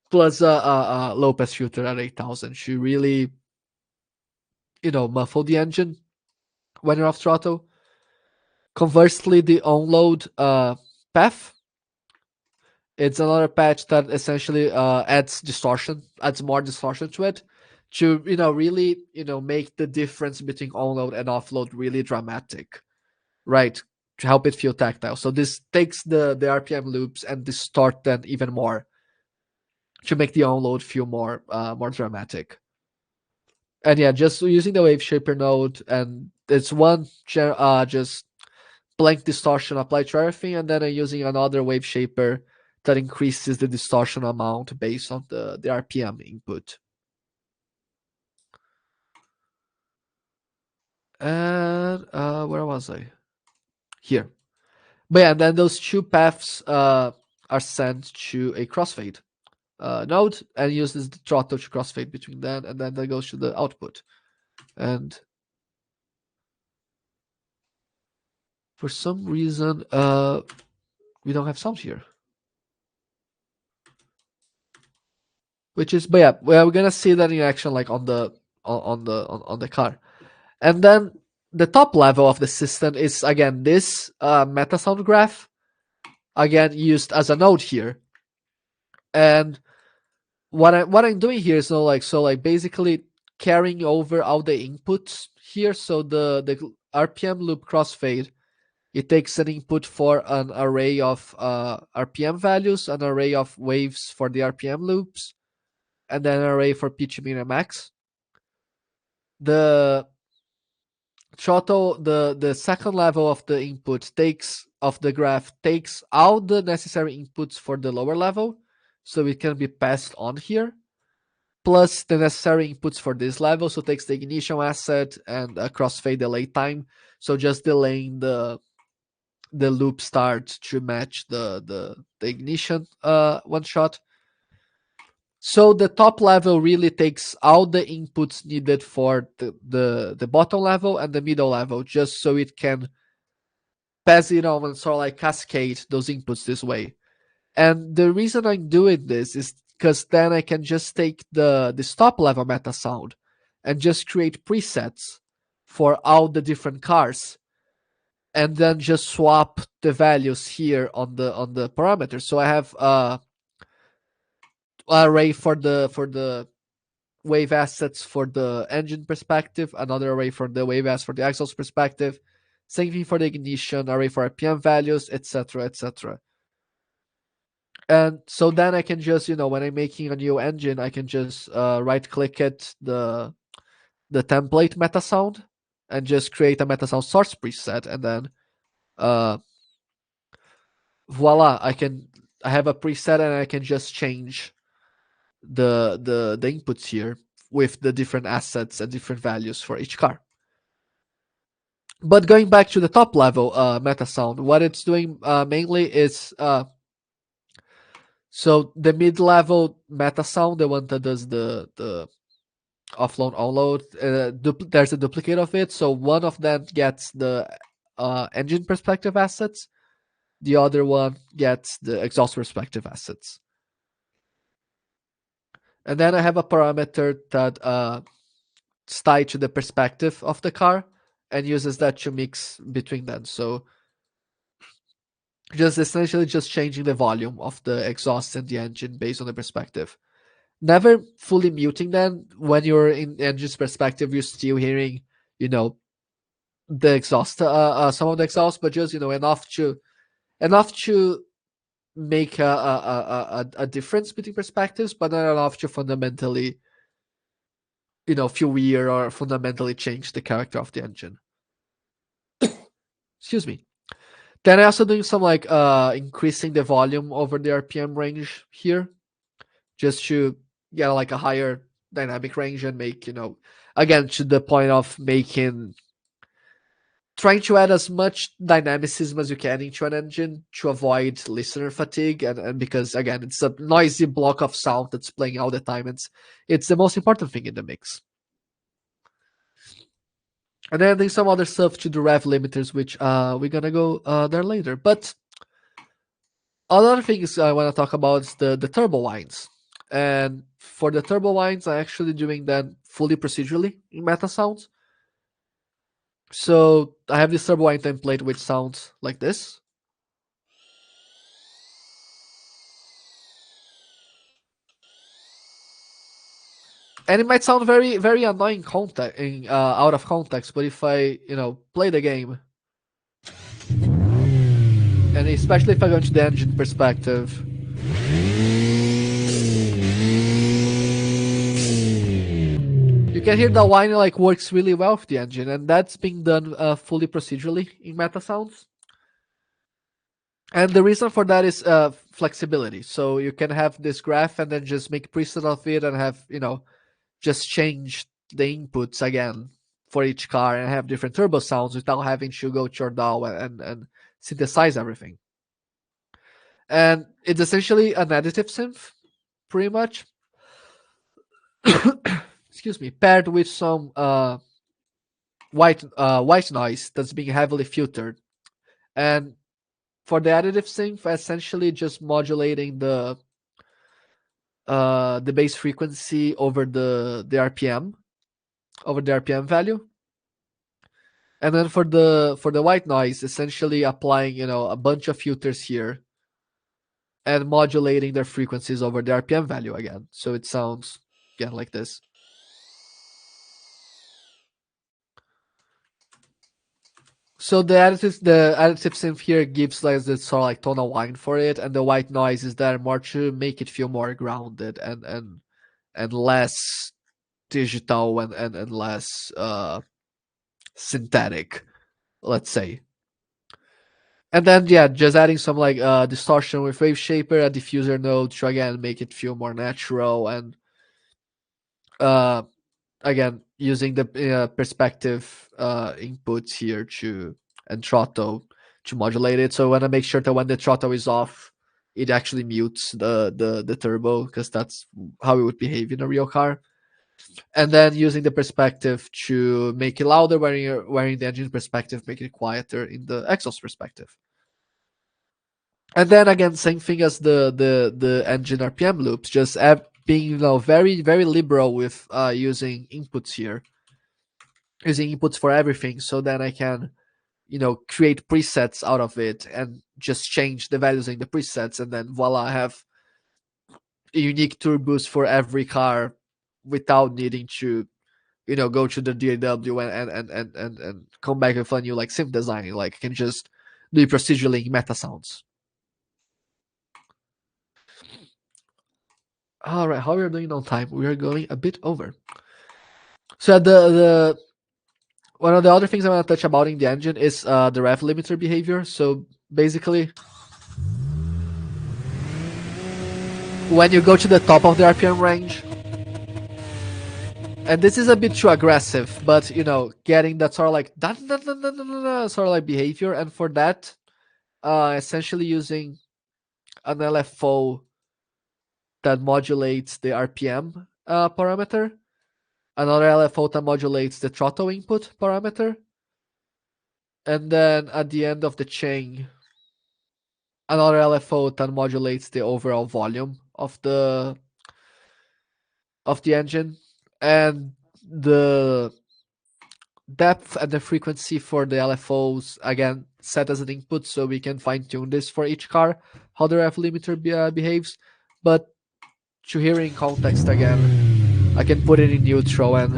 plus a low pass filter at 8,000 to really muffle the engine when you're off throttle. Conversely, the onload path, it's another patch that essentially adds more distortion to it to really make the difference between onload and offload really dramatic, right? To help it feel tactile. So this takes the RPM loops and distort them even more to make the onload feel more dramatic. And yeah, just using the wave shaper node, and it's one just blank distortion applied to everything, and then I'm using another wave shaper that increases the distortion amount based on the RPM input. And where was I? Here. But yeah, and then those two paths are sent to a crossfade node and uses the throttle to crossfade between them, and then that goes to the output. And for some reason, we don't have sound here. Which is, but yeah, we're gonna see that in action, like on the car. And then the top level of the system is again this Metasound graph, again used as a node here. And what I'm doing here is like basically carrying over all the inputs here. So the RPM loop crossfade, it takes an input for an array of RPM values, an array of waves for the RPM loops, and then an array for pitch, min, and max. The throttle, the second level of the input takes of the graph takes all the necessary inputs for the lower level, so it can be passed on here, plus the necessary inputs for this level. So it takes the ignition asset and a crossfade delay time, so just delaying the loop start to match the ignition one shot. So the top level really takes all the inputs needed for the bottom level and the middle level, just so it can pass it on and sort of like cascade those inputs this way. And the reason I'm doing this is because then I can just take the top level meta sound and just create presets for all the different cars, and then just swap the values here on the parameters. So I have array for the wave assets for the engine perspective, another array for the wave assets for the exhaust perspective, same thing for the ignition, array for RPM values, etc., etc. And so then I can just, when I'm making a new engine, I can just right click it, the template Metasound, and just create a Metasound source preset, and then uh, voila, I have a preset, and I can just change the inputs here with the different assets and different values for each car. But going back to the top level Metasound, what it's doing mainly is so the mid-level Metasound, the one that does the offload onload, there's a duplicate of it. So one of them gets the engine perspective assets, the other one gets the exhaust perspective assets. And then I have a parameter that is tied to the perspective of the car and uses that to mix between them. So just essentially just changing the volume of the exhaust and the engine based on the perspective. Never fully muting them. When you're in the engine's perspective, you're still hearing, you know, the exhaust, some of the exhaust, but just enough to make a difference between perspectives, but not enough to fundamentally, feel weird or fundamentally change the character of the engine. Excuse me. Then I also doing some like increasing the volume over the RPM range here, just to get like a higher dynamic range and make, again, to the point of trying to add as much dynamicism as you can into an engine to avoid listener fatigue, and because again it's a noisy block of sound that's playing all the time. It's the most important thing in the mix. And then there's some other stuff to the rev limiters, which we're gonna go there later. But other things I want to talk about is the turbo lines. And for the turbo lines, I'm actually doing them fully procedurally in MetaSounds. So I have this turbo line template which sounds like this. And it might sound very very annoying out of context, but if I play the game, and especially if I go into the engine perspective, you can hear the whine like works really well with the engine, and that's being done fully procedurally in Metasounds. And the reason for that is flexibility. So you can have this graph and then just make preset of it and have just change the inputs again for each car and have different turbo sounds without having to go to your DAW and synthesize everything. And it's essentially an additive synth, pretty much. Excuse me, paired with some white noise that's being heavily filtered. And for the additive synth, essentially just modulating the bass frequency over the RPM, over the RPM value. And then for the white noise, essentially applying a bunch of filters here and modulating their frequencies over the RPM value again. So it sounds again like this. So the additive synth here gives like this sort of like tonal whine for it, and the white noise is there more to make it feel more grounded and less digital and less synthetic, let's say. And then yeah, just adding some like distortion with wave shaper, a diffuser node to again make it feel more natural, and uh again using the perspective inputs here to and throttle to modulate it. So I want to make sure that when the throttle is off, it actually mutes the turbo, because that's how it would behave in a real car. And then using the perspective to make it louder when you're wearing the engine perspective, make it quieter in the exhaust perspective. And then again, same thing as the engine RPM loops, just being very very liberal with using inputs here, using inputs for everything, so then I can create presets out of it and just change the values in the presets, and then voila, I have a unique turbos for every car without needing to go to the DAW and come back with a new like synth design. Like I can just do it procedurally in Metasounds. All right, how we are doing on time? We are going a bit over. So the one of the other things I want to touch about in the engine is the rev limiter behavior. So basically, when you go to the top of the RPM range, and this is a bit too aggressive, but getting that sort of like sort of like behavior, and for that, essentially using an LFO that modulates the RPM parameter, another LFO that modulates the throttle input parameter, and then at the end of the chain, another LFO that modulates the overall volume of the engine, and the depth and the frequency for the LFOs again set as an input, so we can fine tune this for each car how the rev limiter behaves. But to hear in context again, I can put it in neutral and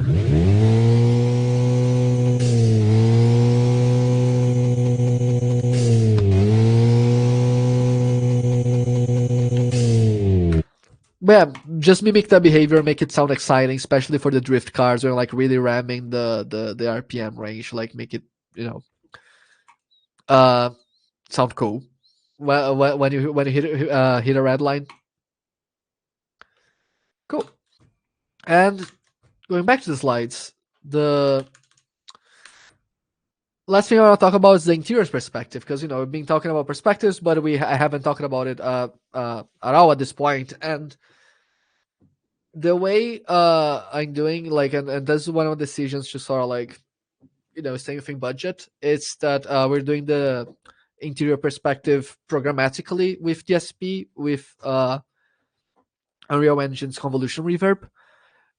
yeah, just mimic the behavior, make it sound exciting, especially for the drift cars or like really ramming the RPM range, like make it you know uh sound cool when you hit a red line. Cool. And going back to the slides, the last thing I want to talk about is the interiors perspective, because we've been talking about perspectives, but I haven't talked about it at all at this point. And the way I'm doing, like, and this is one of the decisions to sort of like stay within budget, is that we're doing the interior perspective programmatically with DSP with Unreal Engine's convolution reverb,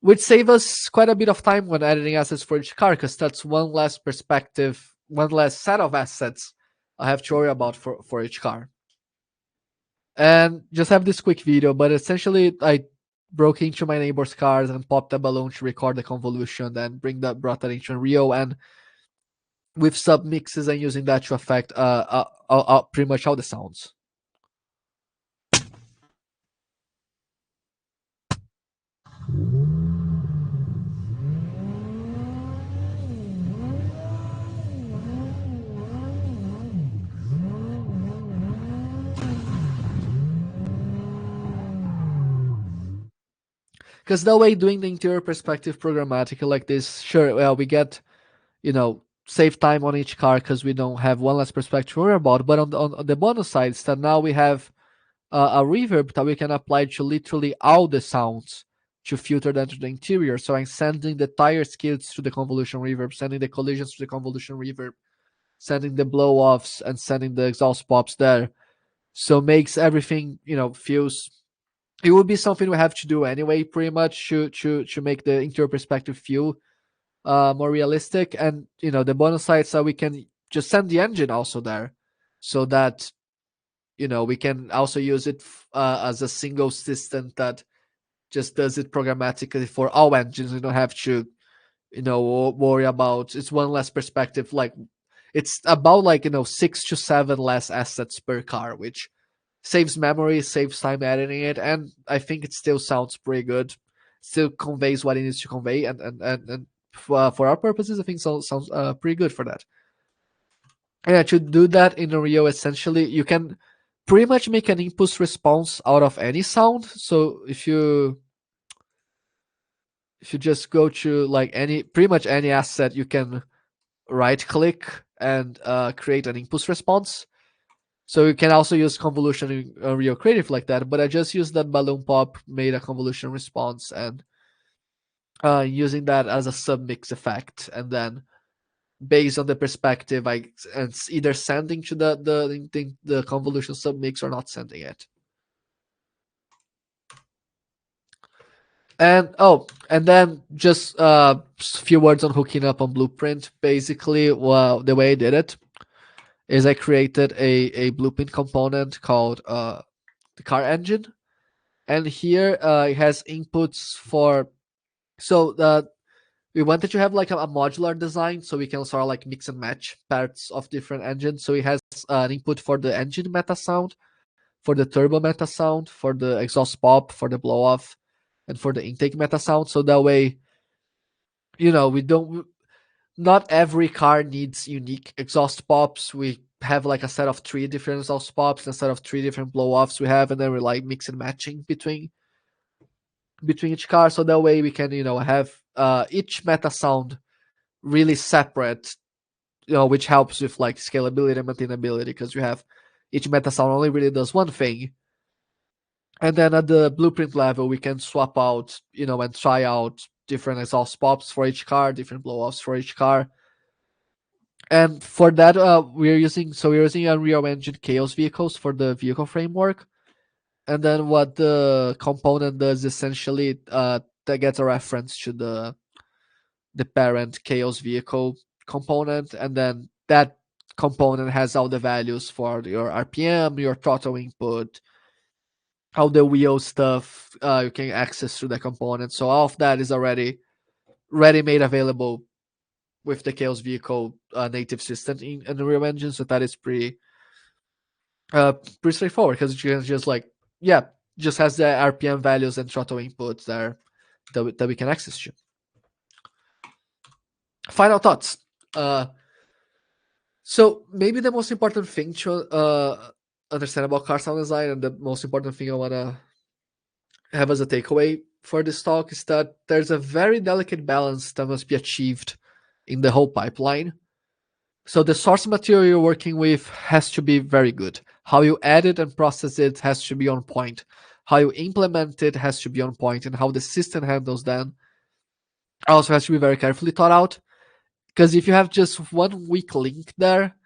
which save us quite a bit of time when editing assets for each car, because that's one less perspective, one less set of assets I have to worry about for each car. And just have this quick video, but essentially I broke into my neighbor's cars and popped a balloon to record the convolution, then brought that into Unreal, and with sub mixes and using that to affect pretty much all the sounds. Because that way, doing the interior perspective programmatically like this, sure, well, we get, save time on each car because we don't have one less perspective to worry about. But on the bonus side, is that now we have a reverb that we can apply to literally all the sounds to filter them to the interior. So I'm sending the tire skids to the convolution reverb, sending the collisions to the convolution reverb, sending the blow offs, and sending the exhaust pops there. So makes everything, feels. It would be something we have to do anyway, pretty much to make the interior perspective feel more realistic. And the bonus side, so we can just send the engine also there, so that we can also use it as a single system that just does it programmatically for all engines. We don't have to worry about, it's one less perspective. Like, it's about like 6 to 7 less assets per car, which saves memory, saves time editing it, and I think it still sounds pretty good. Still conveys what it needs to convey, and for our purposes, I think sounds pretty good for that. And yeah, to do that in Unreal, essentially, you can pretty much make an impulse response out of any sound. So if you just go to like pretty much any asset, you can right click and create an impulse response. So you can also use convolution in Unreal Creative like that, but I just used that balloon pop, made a convolution response, and using that as a submix effect, and then based on the perspective, and either sending to the convolution submix or not sending it. And then just a few words on hooking up on Blueprint. Basically, well, the way I did it is I created a Blueprint component called the car engine, and here it has inputs for. So we wanted to have like a modular design, so we can sort of like mix and match parts of different engines. So it has an input for the engine Metasound, for the turbo Metasound, for the exhaust pop, for the blow off, and for the intake Metasound. So that way, we don't. Not every car needs unique exhaust pops. We have like a set of 3 different exhaust pops, instead of 3 different blow offs we have, and then we're like mix and matching between each car. So that way we can have each Metasound really separate, which helps with like scalability and maintainability, because you have each Metasound only really does one thing. And then at the Blueprint level, we can swap out, and try out different exhaust pops for each car, different blow offs for each car. And for that, we're using Unreal Engine Chaos vehicles for the vehicle framework. And then what the component does, essentially, that gets a reference to the parent Chaos vehicle component, and then that component has all the values for your RPM, your throttle input, all the wheel stuff you can access through the component. So all of that is already made available with the Chaos vehicle native system in Unreal Engine. So that is pretty straightforward, because you can just just has the RPM values and throttle inputs there that we can access to. Final thoughts. So maybe the most important thing to understand about car sound design, and the most important thing I want to have as a takeaway for this talk, is that there's a very delicate balance that must be achieved in the whole pipeline. So the source material you're working with has to be very good. How you edit and process it has to be on point. How you implement it has to be on point, and how the system handles them also has to be very carefully thought out. Because if you have just one weak link there,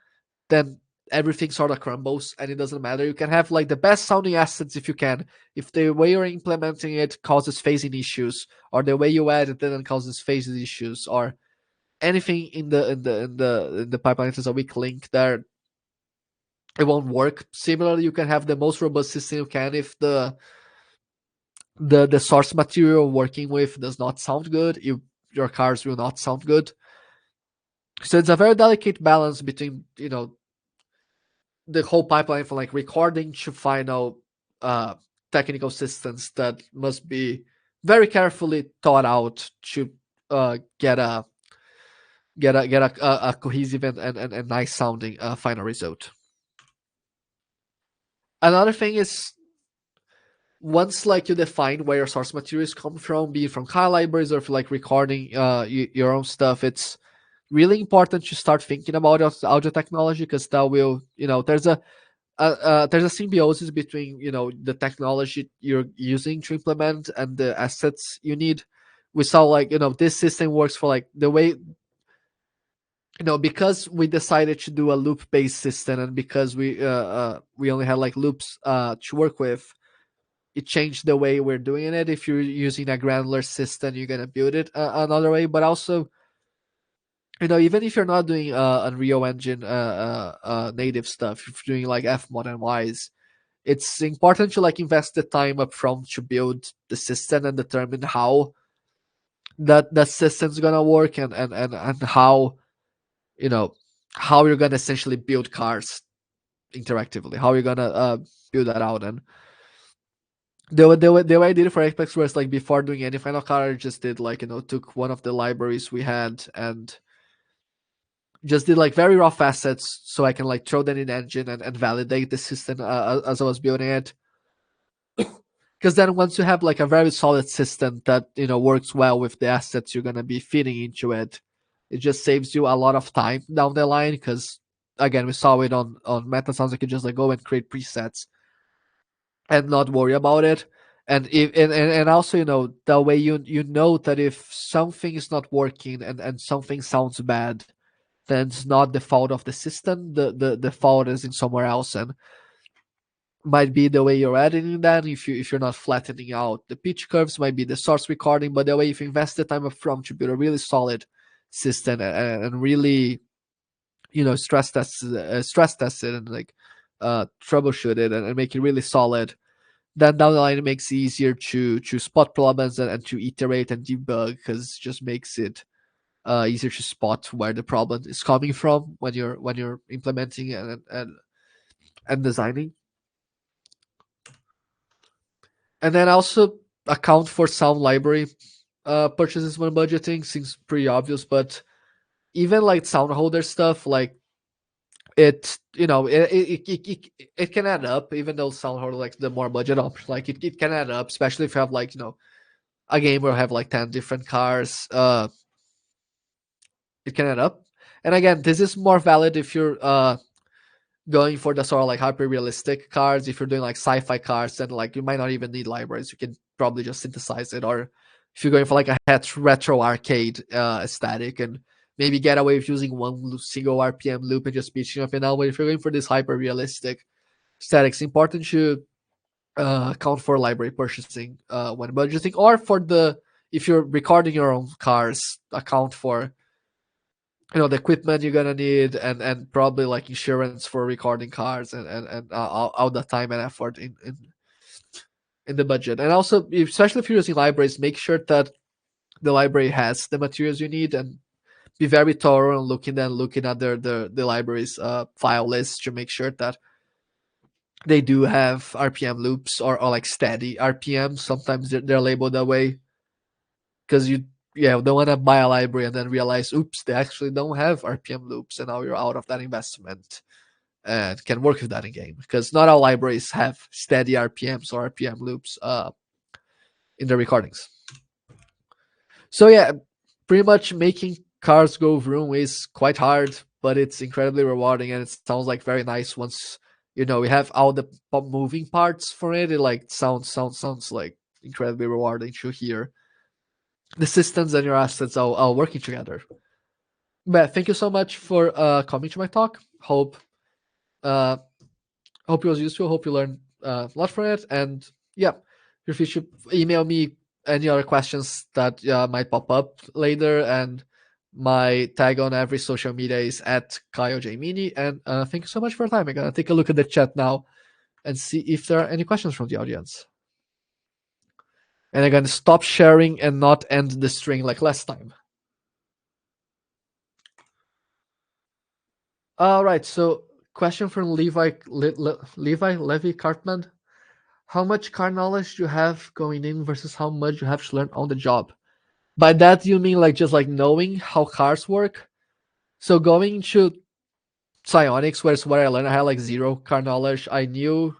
then everything sort of crumbles, and it doesn't matter. You can have like the best sounding assets if you can. If the way you're implementing it causes phasing issues, or the way you edit it then causes phasing issues, or anything in the pipeline is a weak link there, it won't work. Similarly, you can have the most robust system you can if the the source material working with does not sound good, your cars will not sound good. So it's a very delicate balance between the whole pipeline from like recording to final uh, technical systems that must be very carefully thought out to get a cohesive and nice sounding final result. Another thing is once like you define where your source materials come from, be it from car libraries or if like recording your own stuff, it's really important to start thinking about audio technology because that will there's a symbiosis between the technology you're using to implement and the assets you need. We saw like this system works for like the way because we decided to do a loop based system and because we only had like loops to work with. It changed the way we're doing it. If you're using a granular system, you're gonna build it another way. But also, even if you're not doing Unreal Engine native stuff, if you're doing like Fmod and Wise, it's important to like invest the time up front to build the system and determine how that system's gonna work and how you know how you're gonna essentially build cars interactively, how you're gonna build that out. And the way I did it for Apex was like before doing any final car, I just did like took one of the libraries we had and just did like very rough assets so I can like throw that in engine and validate the system as I was building it. Because then once you have like a very solid system that works well with the assets you're gonna be feeding into it, it just saves you a lot of time down the line. Because again, we saw it on Metasounds, you can just like go and create presets and not worry about it. And if and also that way you know that if something is not working and something sounds bad, then it's not the fault of the system. The fault is in somewhere else, and might be the way you're editing that. If you're not flattening out the pitch curves, might be the source recording. But the way if you invest the time up front to build a really solid system and really stress test it and like troubleshoot it and make it really solid, then down the line it makes it easier to spot problems and to iterate and debug because it just makes it easier to spot where the problem is coming from when you're implementing and designing. And then also account for sound library purchases when budgeting. Seems pretty obvious, but even like sound holder stuff, like it can add up. Even though sound holder like the more budget option, like it can add up, especially if you have like a game where you have like 10 different cars. It can add up. And again, this is more valid if you're going for the sort of like hyper realistic cards. If you're doing like sci-fi cards, then like you might not even need libraries. You can probably just synthesize it. Or if you're going for like a retro arcade aesthetic and maybe get away with using one single RPM loop and just pitching up and down. But if you're going for this hyper realistic aesthetic, it's important to account for library purchasing when budgeting, or for the if you're recording your own cars, account for the equipment you're gonna need and probably like insurance for recording cars and all the time and effort in the budget. And also, especially if you're using libraries, make sure that the library has the materials you need and be very thorough and looking at the library's file list to make sure that they do have RPM loops or like steady RPM. Sometimes they're labeled that way because you don't want to buy a library and then realize, oops, they actually don't have RPM loops, and now you're out of that investment and can work with that in game because not all libraries have steady RPMs or RPM loops in the recordings. So yeah, pretty much making cars go vroom is quite hard, but it's incredibly rewarding and it sounds like very nice once we have all the moving parts for it. It like sounds like incredibly rewarding to hear the systems and your assets all working together. But thank you so much for coming to my talk. Uh, hope it was useful. Hope you learned a lot from it. And yeah, feel free to email me any other questions that might pop up later. And my tag on every social media is at Caio Jiacomini. And thank you so much for your time. I'm gonna take a look at the chat now and see if there are any questions from the audience. And again, stop sharing and not end the string like last time. All right. So, question from Levi Levy Cartman: how much car knowledge do you have going in versus how much you have to learn on the job? By that, you mean like just like knowing how cars work? So going to psionics, where's what I learned, I had like zero car knowledge. I knew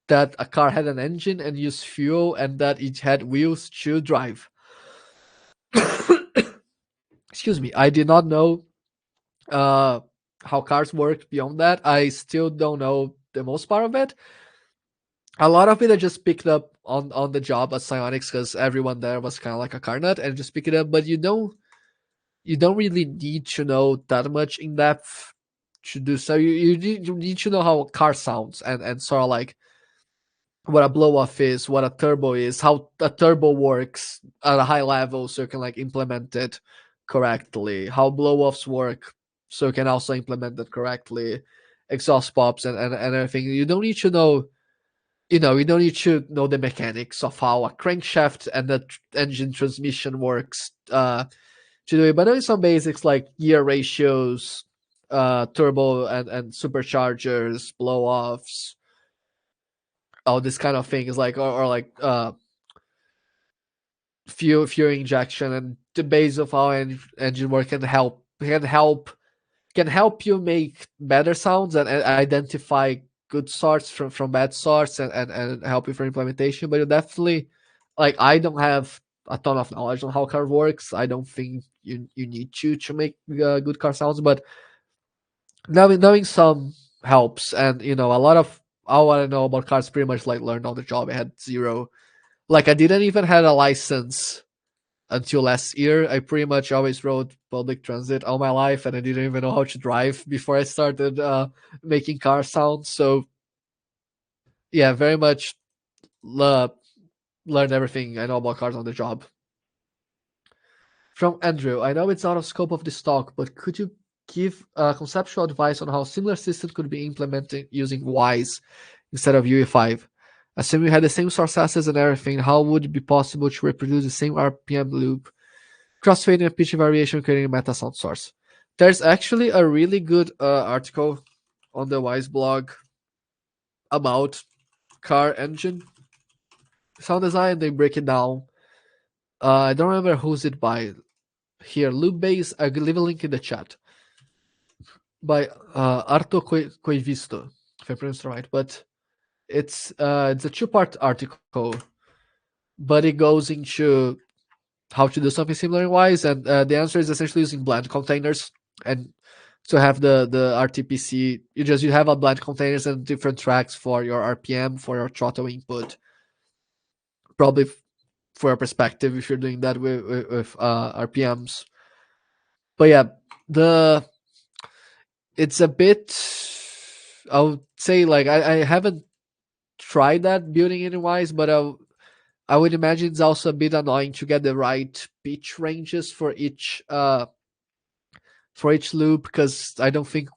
that a car had an engine and used fuel and that it had wheels to drive. Excuse me. I did not know uh, how cars work beyond that. I still don't know the most part of it. A lot of it I just picked up on the job at psionics because everyone there was kind of like a car nut and just pick it up. But you don't really need to know that much in depth to do so. You need to know how a car sounds and sort of like what a blow off is, what a turbo is, how a turbo works at a high level, so you can like implement it correctly. How blow offs work, so you can also implement it correctly. Exhaust pops and everything. You don't need to know. You don't need to know the mechanics of how a crankshaft and the engine transmission works. To do it, but knowing some basics like gear ratios, turbo and superchargers, blow offs, all this kind of things, like or like fuel injection and the base of how engine work can help you make better sounds and identify good sorts from bad sorts and help you for implementation. But you definitely, like, I don't have a ton of knowledge on how car works. I don't think you need to make good car sounds, but knowing some helps. And a lot of all I know about cars pretty much like learned on the job. I had zero, like I didn't even had a license until last year. I pretty much always rode public transit all my life, and I didn't even know how to drive before I started making car sounds. So yeah, very much uh, learned everything I know about cars on the job. From Andrew: I know it's out of scope of this talk, but could you give conceptual advice on how similar system could be implemented using Wise instead of UE5? Assuming we had the same source assets and everything, how would it be possible to reproduce the same RPM loop, crossfading and pitch variation, creating a MetaSound source? There's actually a really good article on the Wise blog about car engine sound design. They break it down. I don't remember who's it by. Here, loop base. I'll leave a link in the chat by Arto Coivisto, if I pronounced it right. But it's a two-part article, but it goes into how to do something similar in Wise, and the answer is essentially using blend containers. And to have the RTPC, you have a blend containers and different tracks for your RPM, for your throttle input. Probably for a perspective, if you're doing that with RPMs. But yeah, the it's a bit. I would say like I haven't tried that building any Wise, but I would imagine it's also a bit annoying to get the right pitch ranges for each loop, because I don't think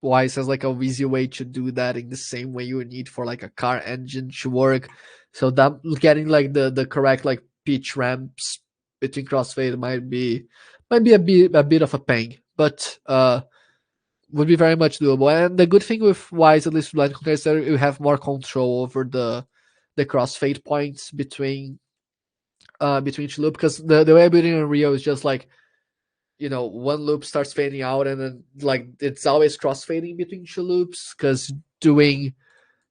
Wise has like a easy way to do that in the same way you would need for like a car engine to work. So that getting like the correct like pitch ramps between crossfade might be a bit of a pain, but would be very much doable. And the good thing with Wise, at least with line containers, that you have more control over the crossfade points between each loop, because the way I'm building in Rio is just like, one loop starts fading out and then like it's always crossfading between two loops, because doing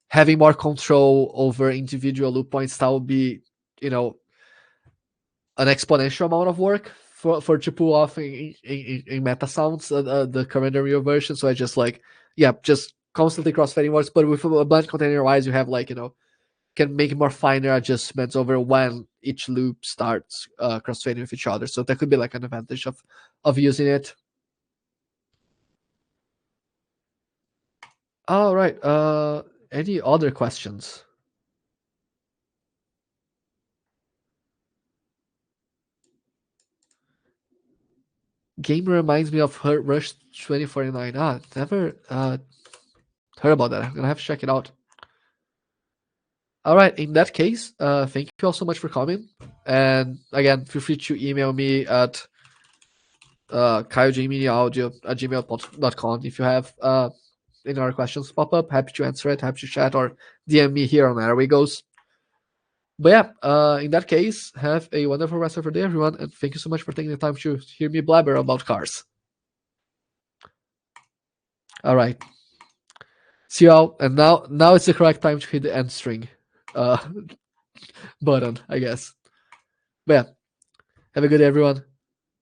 having more control over individual loop points, that would be you know an exponential amount of work for to pull off in Metasounds, the current Rio version. So I just like, yeah, just constantly crossfading works, but with a blend container Wise, you have like, can make more finer adjustments over when each loop starts crossfading with each other. So that could be like an advantage of using it. All right. Any other questions? Game reminds me of her Rush 2049. Never heard about that. I'm gonna have to check it out. All right. In that case, thank you all so much for coming. And again, feel free to email me at Caio@gmail.com if you have any other questions pop up. Happy to answer it. Happy to chat or DM me here on Airway Goes. But yeah, in that case, have a wonderful rest of your day, everyone, and thank you so much for taking the time to hear me blabber about cars. All right. See you all. And now it's the correct time to hit the end string uh, button, I guess. But yeah, have a good day, everyone.